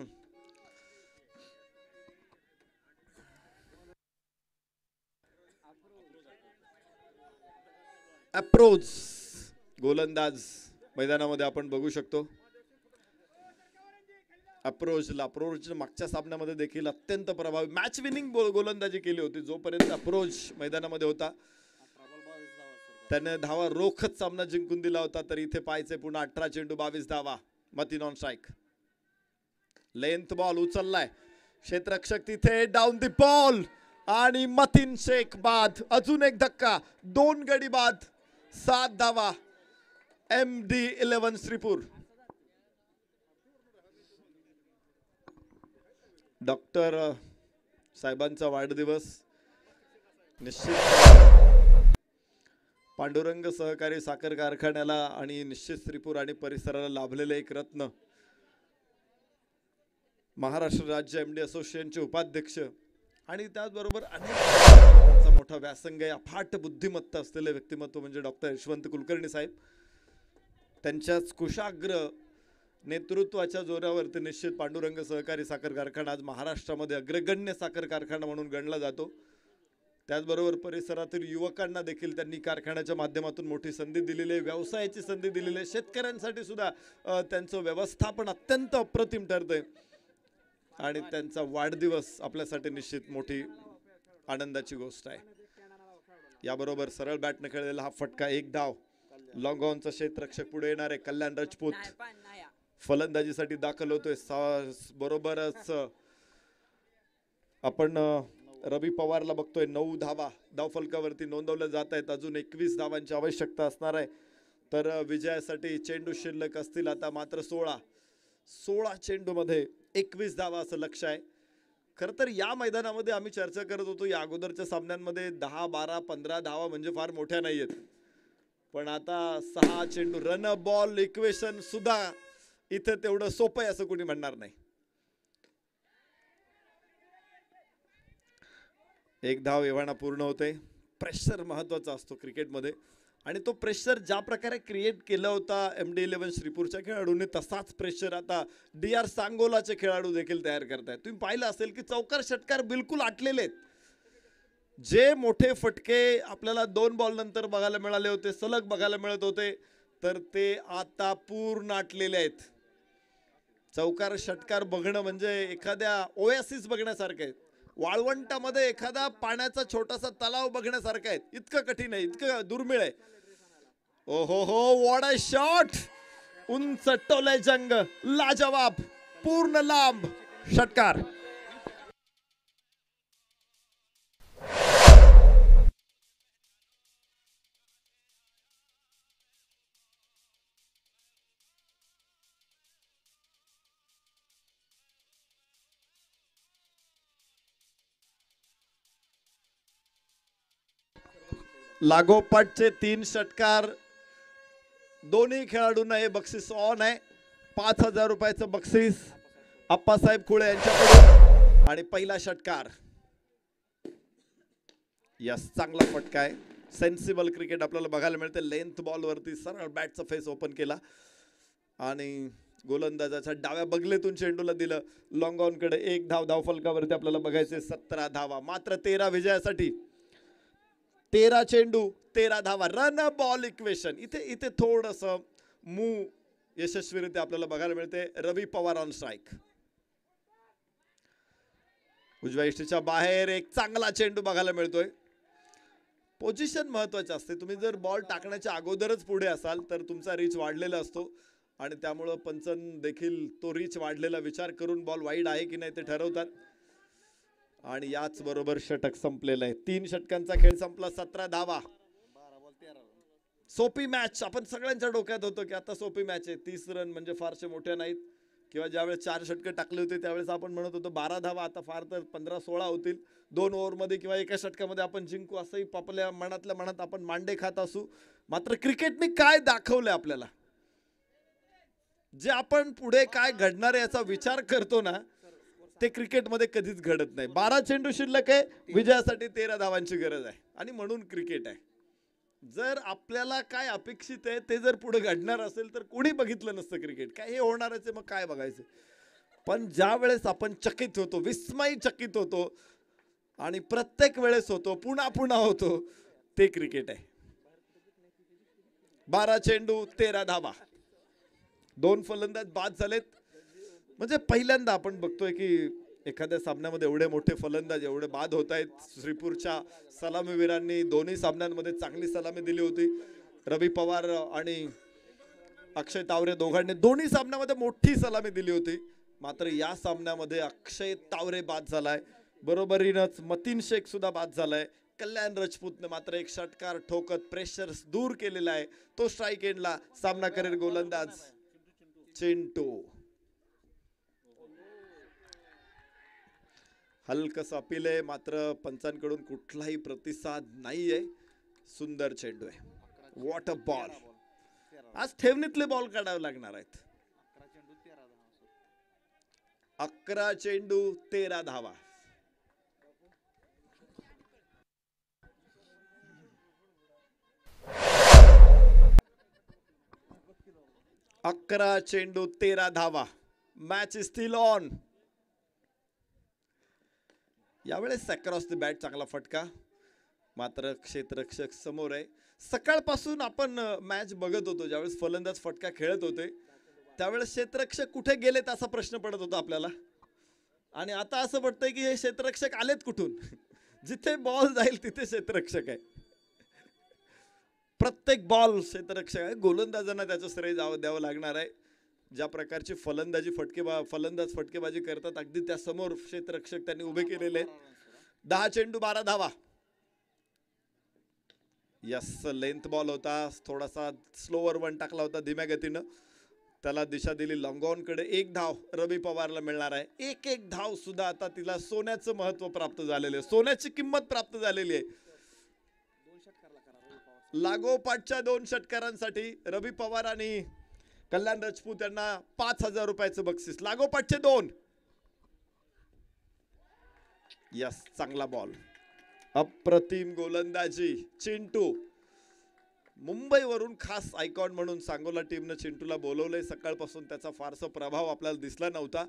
अप्रोच गोलंदाज मैदानामध्ये आपण बघू शकतो. अप्रोच मागच्या सामन्यामध्ये देखील अत्यंत प्रभावी मॅच विनिंग गोलंदाजी केली होती. जोपर्यंत अप्रोच मैदानामध्ये होता त्याने धावा रोखत सामना जिंकून दिला होता. तर इथे पाहायचे पुन्हा 18 चेंडू 22 धावा. Matin on strike. Length ball उचललाय. क्षेत्ररक्षक तिथे डाऊन दी बॉल आणि मतीन शेख बाद. अजून एक धक्का, 2 गडी बाद, 7 धावा. MD11 श्रीपूर. डॉक्टर साहेबांचा वाढदिवस निश्चित पांडुरंग सहकारी साखर कारखान्याला आणि निश्चित श्रीपूर आणि परिसराला लाभलेले एक रत्न, महाराष्ट्र राज्य MD असोसिएशनचे उपाध्यक्ष आणि त्याचबरोबर अनेक मोठा व्यासंग आहे, अफाट बुद्धिमत्ता असलेले व्यक्तिमत्व म्हणजे डॉक्टर यशवंत कुलकर्णी साहेब. त्यांच्याच कुशाग्र नेतृत्वाच्या जोरावरती निश्चित पांडुरंग सहकारी साखर कारखाना आज महाराष्ट्रामध्ये अग्रगण्य साखर कारखाना म्हणून गणला जातो. त्याचबरोबर परिसरातील युवकांना देखील त्यांनी कारखान्याच्या माध्यमातून मोठी संधी दिलेली आहे, व्यवसायाची संधी दिलेली आहे. शेतकऱ्यांसाठी सुद्धा त्यांचं व्यवस्थापन अत्यंत अप्रतिम ठरतंय आणि त्यांचा वाढदिवस आपल्यासाठी निश्चित मोठी आनंदाची गोष्ट आहे. याबरोबर सरळ बॅटने खेळलेला हा फटका, 1 धाव. लॉंग ऑनचा क्षेत्ररक्षक पुढे येणार आहे. कल्याण राजपूत फलंदाजीसाठी दाखल होतोय. बरोबरच आपण रवी पवारला बघतोय. 9 धावा धावफलकावरती नोंदवल्या जात आहेत. अजून 21 धावांची आवश्यकता असणार आहे. तर विजयासाठी चेंडू शिल्लक असतील आता मात्र 16 चेंडूमध्ये 21 धावा असं लक्ष आहे. खरं तर या मैदानामध्ये आम्ही चर्चा करत होतो, या अगोदरच्या सामन्यांमध्ये 10, 12, 15 धावा म्हणजे फार मोठ्या नाहीयेत, पण आता 6 चेंडू रन बॉल इक्वेशन सुद्धा इथे तेवढं सोपं आहे असं कोणी म्हणणार नाही. 1 धाव एव्हाना पूर्ण होते. प्रेशर महत्वाचा असतो क्रिकेटमध्ये आणि तो प्रेशर ज्या प्रकारे क्रिएट केला होता MD11 श्रीपूरच्या खेळाडूंनी, तसाच प्रेशर आता DR सांगोलाचे खेळाडू देखील तयार करतायत. तुम्ही पाहिलं असेल की चौकार षटकार बिलकुल आटलेले आहेत. जे मोठे फटके आपल्याला 2 बॉल नंतर बघायला मिळाले होते, सलग बघायला मिळत होते, तर ते आता पूर्ण आटलेले आहेत. चौकार षटकार बघणं म्हणजे एखाद्या ओएसिस बघण्यासारखं आहे, वाळवंटामध्ये एखादा पाण्याचा छोटासा तलाव बघण्यासारखा आहे. इतकं कठीण आहे, इतकं दुर्मिळ आहे. ओहो हो, व्हॉट अ शॉट. उंच टोले जंग, लाजवाब, पूर्ण लांब षटकार. लागोपाठचे 3 षटकार. दोन्ही खेळाडूंना हे बक्षीस ऑन आहे. 5000 रुपयाचं बक्षीस अप्पासाहेब खुळे यांच्याकडून. आणि पहिला षटकार, यस, चांगला फटका आहे. सेन्सिबल क्रिकेट आपल्याला बघायला मिळते. लेंथ बॉल वरती सरळ बॅटचा फेस ओपन केला आणि गोलंदाजाच्या डाव्या बगलेतून चेंडूला दिलं. लॉंग ऑन कडे 1 धाव धावफलकावरती आपल्याला बघायचे. 17 धावा, मात्र 13 विजयासाठी. 13 चेंडू 13 धावा, रन बॉल इक्वेशन. इथे थोडस मूव यशस्वीरित्या आपल्याला बघायला मिळते. रवी पवार ऑन स्ट्राईक. उजव्या इष्टीच्या बाहेर एक चांगला चेंडू बघायला मिळतोय. पोझिशन महत्वाची असते. तुम्ही जर बॉल टाकण्याच्या अगोदरच पुढे असाल तर तुमचा रीच वाढलेला असतो आणि त्यामुळे पंचन देखील तो रीच वाढलेला विचार करून बॉल वाईड आहे की नाही ते ठरवतात. आणि याच बरोबर षटक संपलेलं आहे. 3 षटकांचा खेळ संपला. 17 धावा. सोपी मॅच आपण सगळ्यांच्या डोक्यात होतं की आता सोपी मॅच आहे. 30 रन म्हणजे फारसे मोठे नाहीत. किंवा ज्यावेळेस 4 षटके टाकले होते त्यावेळेस आपण म्हणत होतो 12 धावा, आता फार तर 15-16 होतील. 2 ओव्हरमध्ये किंवा एका षटकामध्ये आपण जिंकू असंही आपल्या मनातल्या मनात आपण मांडे खात असू. मात्र क्रिकेटने काय दाखवलंय आपल्याला, जे आपण पुढे काय घडणार आहे याचा विचार करतो ना, ते क्रिकेटमध्ये कधीच घडत नाही. 12 चेंडू शिल्लक आहे. विजयासाठी 13 धावांची गरज आहे आणि म्हणून क्रिकेट आहे. जर आपल्याला काय अपेक्षित आहे ते जर पुढे घडणार असेल तर कोणी बघितलं नसतं क्रिकेट. काय हे होणारच आहे, मग काय बघायचं. पण ज्या वेळेस आपण चकित होतो, विस्मय चकित होतो आणि प्रत्येक वेळेस होतो, पुन्हा पुन्हा होतो, ते क्रिकेट आहे. 12 चेंडू 13 धावा. 2 फलंदाज बाद झालेत. म्हणजे पहिल्यांदा आपण बघतोय की एखाद्या सामन्यामध्ये एवढे मोठे फलंदाज एवढे बाद होत आहेत. श्रीपूरच्या सलामीवीरांनी दोन्ही सामन्यांमध्ये चांगली सलामी दिली होती. रवी पवार आणि अक्षय तावरे दोघांनी दोन्ही सामन्यामध्ये मोठी सलामी दिली होती. मात्र या सामन्यामध्ये अक्षय तावरे बाद झालाय, बरोबरीनंच मतीन शेख सुद्धा बाद झालाय. कल्याण राजपूतने मात्र एक षटकार ठोकत प्रेशर दूर केलेला आहे. तो स्ट्राईक एंडला सामना करेल गोलंदाज चिंटू. हलकस अपील आहे, मात्र पंचांकडून कुठलाही प्रतिसाद नाहीये. सुंदर चेंडू आहे. What a ball. आज ठेवणीतले बॉल काढावे लागणार आहेत. 11 चेंडू 13 धावा. अकरा चेंडू 13 धावा. Match is steel on. यावेळेस अक्रॉस द बॅट चांगला फटका, मात्र क्षेत्ररक्षक समोर आहे. सकाळपासून आपण मॅच बघत होतो, ज्यावेळेस फलंदाज फटका खेळत होते त्यावेळेस क्षेत्ररक्षक कुठे गेलेत असा प्रश्न पडत होता आपल्याला. आणि आता असं वाटतंय की हे क्षेत्ररक्षक आलेत कुठून. जिथे बॉल जाईल तिथे क्षेत्ररक्षक आहे. प्रत्येक बॉल क्षेत्ररक्षक आहे. गोलंदाजांना त्याचं श्रेय द्यावं लागणार आहे. ज्या प्रकारची फलंदाज फटकेबाजी करतात अगदी त्या समोर क्षेत्ररक्षक त्यांनी उभे केलेले आहेत. 10 चेंडू 12 धावा. यस, लेंथ बॉल होता, थोडासा स्लोवर वन टाकला होता धीम्या गतीनं. त्याला दिशा दिली लॉंग ऑन कडे. 1 धाव रवी पवारला मिळणार आहे. एक धाव सुद्धा आता तिला सोन्याचं महत्व प्राप्त झालेलं आहे, सोन्याची किंमत प्राप्त झालेली आहे. लागोपाठच्या 2 षटकारांसाठी रवी पवार आणि कल्याण राजपूत यांना 5,000 रुपयाचं बक्षीस. लागोपाठचे 2. यस, चांगला बॉल. अप्रतिम गोलंदाजी चिंटू. मुंबईवरून खास आयकॉन म्हणून सांगोला टीमनं चिंटूला बोलवलंय. सकाळपासून त्याचा फारसा प्रभाव आपल्याला दिसला नव्हता,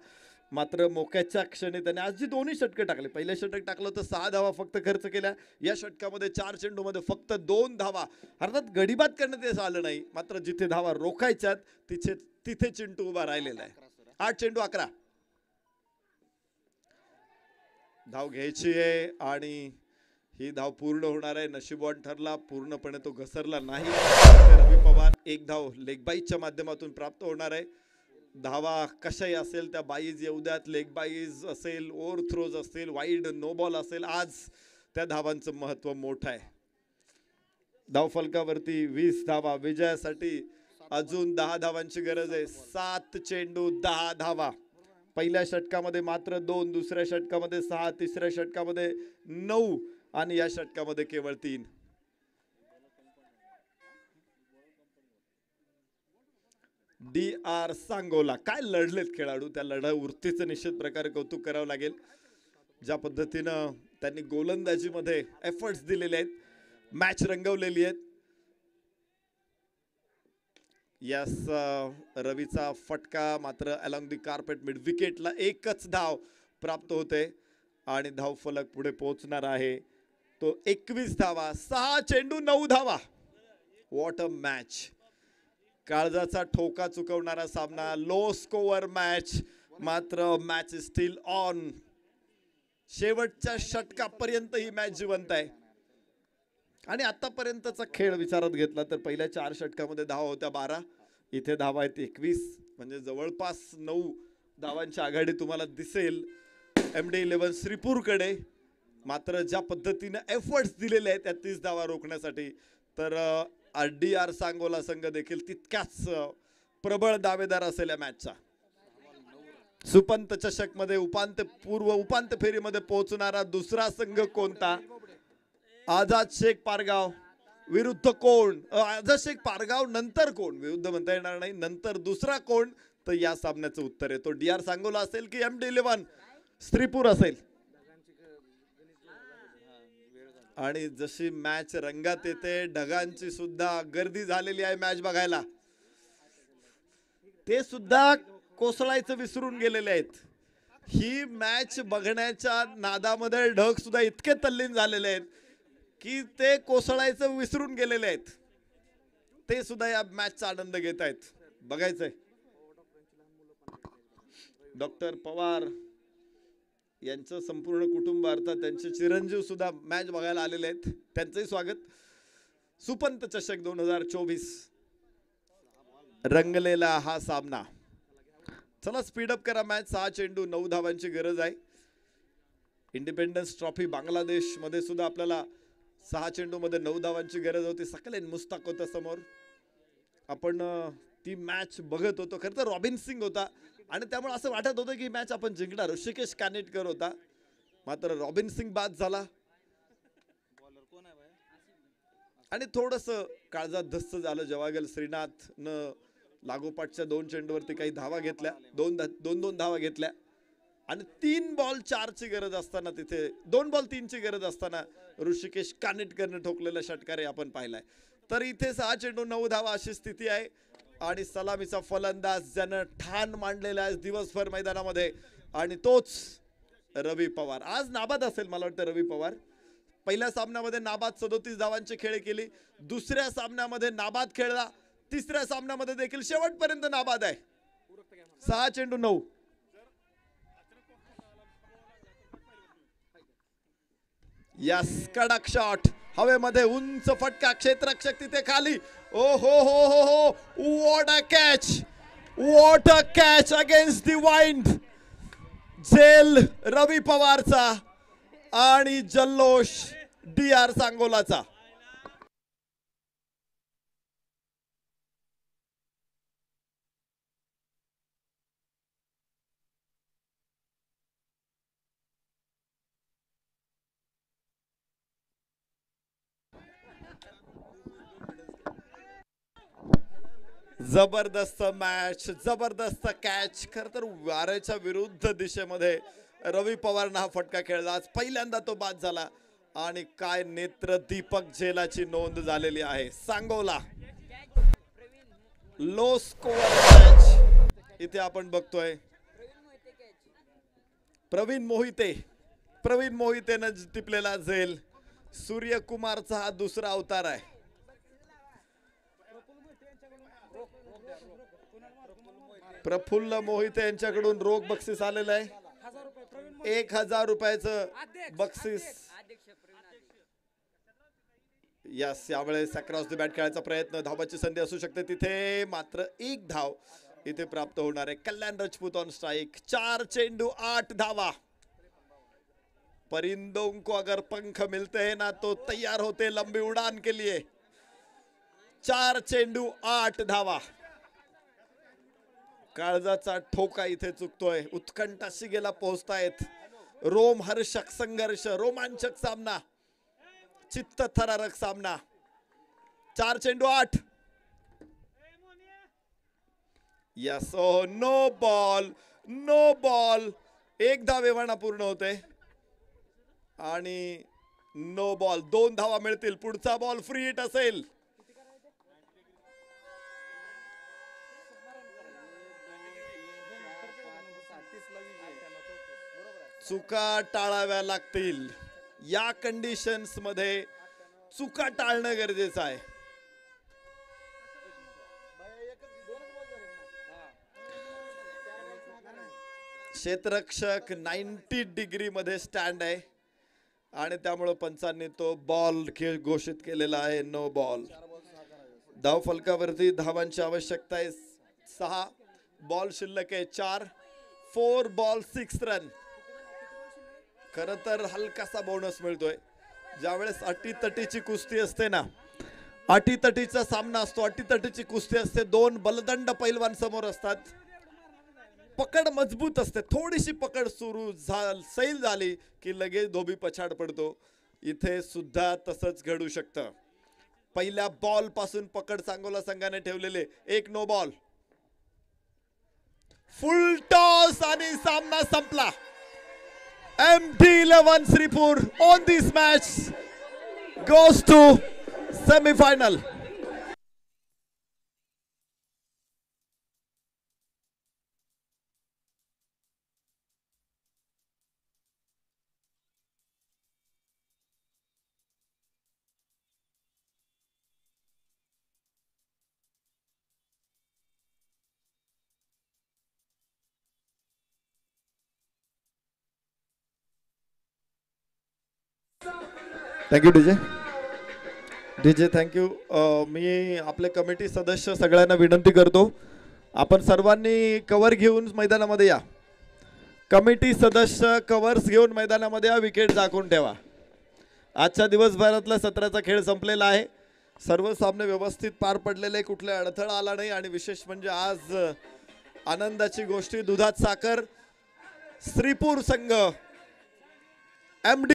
मात्र मोक्याच्या क्षणी त्याने आज जी 2ही षटकं टाकले. पहिलं षटक टाकलं तर 6 धावा फक्त खर्च केल्या. या षटकामध्ये 4 चेंडूमध्ये फक्त 2 धावा. अर्थात गडीबाद करण्यात यश आलं नाही, मात्र जिथे धावा रोखायच्यात तिथे चिंटू उभा राहिलेला आहे. 8 चेंडू 11 धाव घ्यायची आहे आणि ही धाव पूर्ण होणार आहे. नशिबवान ठरला, पूर्णपणे तो घसरला नाही. रवी पवार 1 धाव लेग बाईजच्या माध्यमातून प्राप्त होणार आहे. धावा कशाही असेल त्या बाईज येऊ द्यात. लेग बाईज असेल, ओव्हर थ्रोज असेल, वाईड नो बॉल असेल, आज त्या धावांचं महत्व मोठं आहे. धावफलकावरती 20 धावा. विजयासाठी अजून 10 धावांची गरज आहे. 7 चेंडू 10 धावा. पहिल्या षटकामध्ये मात्र 2, दुसऱ्या षटकामध्ये 6, तिसऱ्या षटकामध्ये 9 आणि या षटकामध्ये केवळ 3. DR सांगोला काय लढलेत खेळाडू. त्या लढावृत्तीचं निश्चित प्रकारे कौतुक करावं लागेल. ज्या पद्धतीनं त्यांनी गोलंदाजीमध्ये एफर्ट्स दिलेले आहेत, मॅच रंगवलेली आहेत. यस, रवीचा फटका मात्र अलॉंग दी कार्पेट मिड विकेटला 1च धाव प्राप्त होते आणि धावफलक पुढे पोहोचणार आहे तो 21 धावा. 6 चेंडू 9 धावा. What a match. काळजाचा ठोका चुकवणारा सामना. लो स्कोअर मॅच, मात्र मॅच इज स्टील ऑन. शेवटच्या षटकापर्यंत ही मॅच जिवंत आहे. आणि आतापर्यंतचा खेळ विचारात घेतला तर पहिल्या 4 षटकामध्ये धावा होत्या 12, इथे धावा आहेत 21, म्हणजे जवळपास 9 धावांची आघाडी तुम्हाला दिसेल MD11 श्रीपूरकडे. मात्र ज्या पद्धतीने एफर्ट्स दिलेले आहेत त्या 30 धावा रोखण्यासाठी, तर DR सांगोला संघ देखील तितक्याच प्रबळ दावेदार असेल या मॅचचा. सुपंत चषक मध्ये उपांत्य फेरीमध्ये पोहोचणारा दुसरा संघ कोणता? आझाद शेख पारगाव विरुद्ध कोण? आझाद शेख पारगाव नंतर कोण? विरुद्ध म्हणता येणार नाही, नंतर दुसरा कोण? तर या सामन्याचं उत्तर आहे तो DR सांगोला असेल की MD11 श्रीपूर असेल. आणि जशी मॅच रंगात येते, ढगांची सुद्धा गर्दी झालेली आहे मॅच बघायला. ते सुद्धा कोसळायचं विसरून गेलेले आहेत. ही मॅच बघण्याच्या नादामध्ये ढग सुद्धा इतके तल्लीन झालेले आहेत की ते कोसळायचं विसरून गेलेले आहेत. ते सुद्धा या मॅचचा आनंद घेत आहेत. बघायचंय. डॉक्टर पवार यांचं संपूर्ण कुटुंब, अर्थात त्यांचे चिरंजीव सुद्धा मॅच बघायला आलेले आहेत. त्यांचंही स्वागत. सुपंत चषक 2024 रंगलेला हा सामना. चला स्पीडअप करा मॅच. 6 चेंडू 9 धावांची गरज आहे. इंडिपेंडन्स ट्रॉफी बांगलादेश मध्ये सुद्धा आपल्याला 6 चेंडू मध्ये 9 धावांची गरज होती. सकलेन मुस्ताक होता समोर. आपण ती मॅच बघत होतो. खरं तर रॉबिन सिंग होता आणि त्यामुळे असं वाटत होतं की मॅच आपण जिंकणार. ऋषिकेश कानेटकर होता मात्र रॉबिन सिंग बाद झाला आणि थोडस काळजात धस्त झालं. जवागल श्रीनाथ न लागोपाठच्या 2 चेंडूवरती काही धावा घेतल्या. दोन धावा घेतल्या आणि 3 बॉल 4 ची गरज असताना तिथे 2 बॉल 3 ची गरज असताना ऋषिकेश कानेटकरने ठोकलेला षटकार आपण पाहिलाय. तर इथे 6 चेंडू 9 धावा अशी स्थिती आहे आणि सलामीचा फलंदाज ज्यानं ठाण मांडलेला आहे दिवसभर मैदानामध्ये आणि तोच रवी पवार. आज नाबाद असेल मला वाटतं रवी पवार. पहिल्या सामन्यामध्ये नाबाद 37 धावांची खेळी केली. दुसऱ्या सामन्यामध्ये नाबाद खेळला. तिसऱ्या सामन्यामध्ये देखील शेवटपर्यंत नाबाद आहे. 6 चेंडू 9. यस कडक शॉट हवेमध्ये उंच फटका. क्षेत्ररक्षक तिथे खाली. ओ हो हो हो हो what a catch. What a catch against the wind. झेल रवी पवारचा आणि जल्लोष DR सांगोलाचा. जबरदस्त मॅच, जबरदस्त कॅच. खर तर वाऱ्याच्या विरुद्ध दिशेमध्ये रवी पवारनं हा फटका खेळला. आज पहिल्यांदा तो बाद झाला आणि काय नेत्र दीपक झेलाची नोंद झालेली आहे. सांगोला लो स्कोअर मॅच इथे आपण बघतोय. प्रवीण मोहितेनं टिपलेला झेल. सूर्यकुमारचा हा दुसरा अवतार आहे. प्रफुल्ल मोहिते यांच्याकडून रोख बक्षीस आलेलं आहे. 1000 रुपयाचं बक्षीस. यस यावेळेस अक्रॉस द बॅट खेळायचा प्रयत्न. धावाची संधी असू शकते तिथे मात्र 1 धाव इथे प्राप्त होणार आहे. कल्याण राजपूत ऑन स्ट्राइक. 4 चेंडू 8 धावा. परिंदों को अगर पंख मिलते हैं ना तो तैयार होते लंबी उड़ान के लिए. 4 चेंडू 8 धावा. काळजाचा ठोका इथे चुकतोय. उत्कंठाशी गेला पोहोचतायत. रोमहर्षक संघर्ष, रोमांचक सामना, चित्त थरारक सामना. 4 चेंडू 8. Yes oh no ball. 1 धावेवाना पूर्ण होते आणि नो बॉल. 2 धावा मिळतील. पुढचा बॉल फ्री हिट असेल. चुका टाळाव्या लागतील. या कंडिशन्स मध्ये चुका टाळणं गरजेचं आहे. क्षेत्ररक्षक 90 डिग्री मध्ये स्टँड आहे आणि त्यामुळे पंचांनी तो बॉल खेळ घोषित केलेला आहे. No ball. धाव फलकावरती धावांची आवश्यकता आहे. 6 बॉल शिल्लक आहे. 4 बॉल 6 रन. खरं तर हलकासा बोनस मिळतोय. ज्यावेळेस अटीतटीची कुस्ती असते ना, अटीतटीचा सामना असतो, अटीतटीची कुस्ती असते. 2 बलदंड पैलवान समोर असतात. पकड मजबूत असते. थोडीशी पकड सैल झाली की लगेच धोबी पछाड पडतो. इथे सुद्धा तसंच घडू शकतं. पहिल्या बॉल पासून पकड सांगोला संघाने ठेवलेले. 1 नो बॉल. फुल टॉस आणि सामना संपला. MD11 Sripur on this match goes to semi-final. Thank you DJ thank you. मी आपले कमिटी सदस्य सगळ्यांना विनंती करतो आपण सर्वांनी कव्हर घेऊन मैदानामध्ये या. कमिटी सदस्य कव्हर्स घेऊन मैदानामध्ये या. विकेट झाकून ठेवा. आजच्या दिवसभरातला सत्राचा खेळ संपलेला आहे. सर्व सामने व्यवस्थित पार पडलेले, कुठले अडथळा आला नाही. आणि विशेष म्हणजे आज आनंदाची गोष्टी, दुधात साखर श्रीपूर संघ MD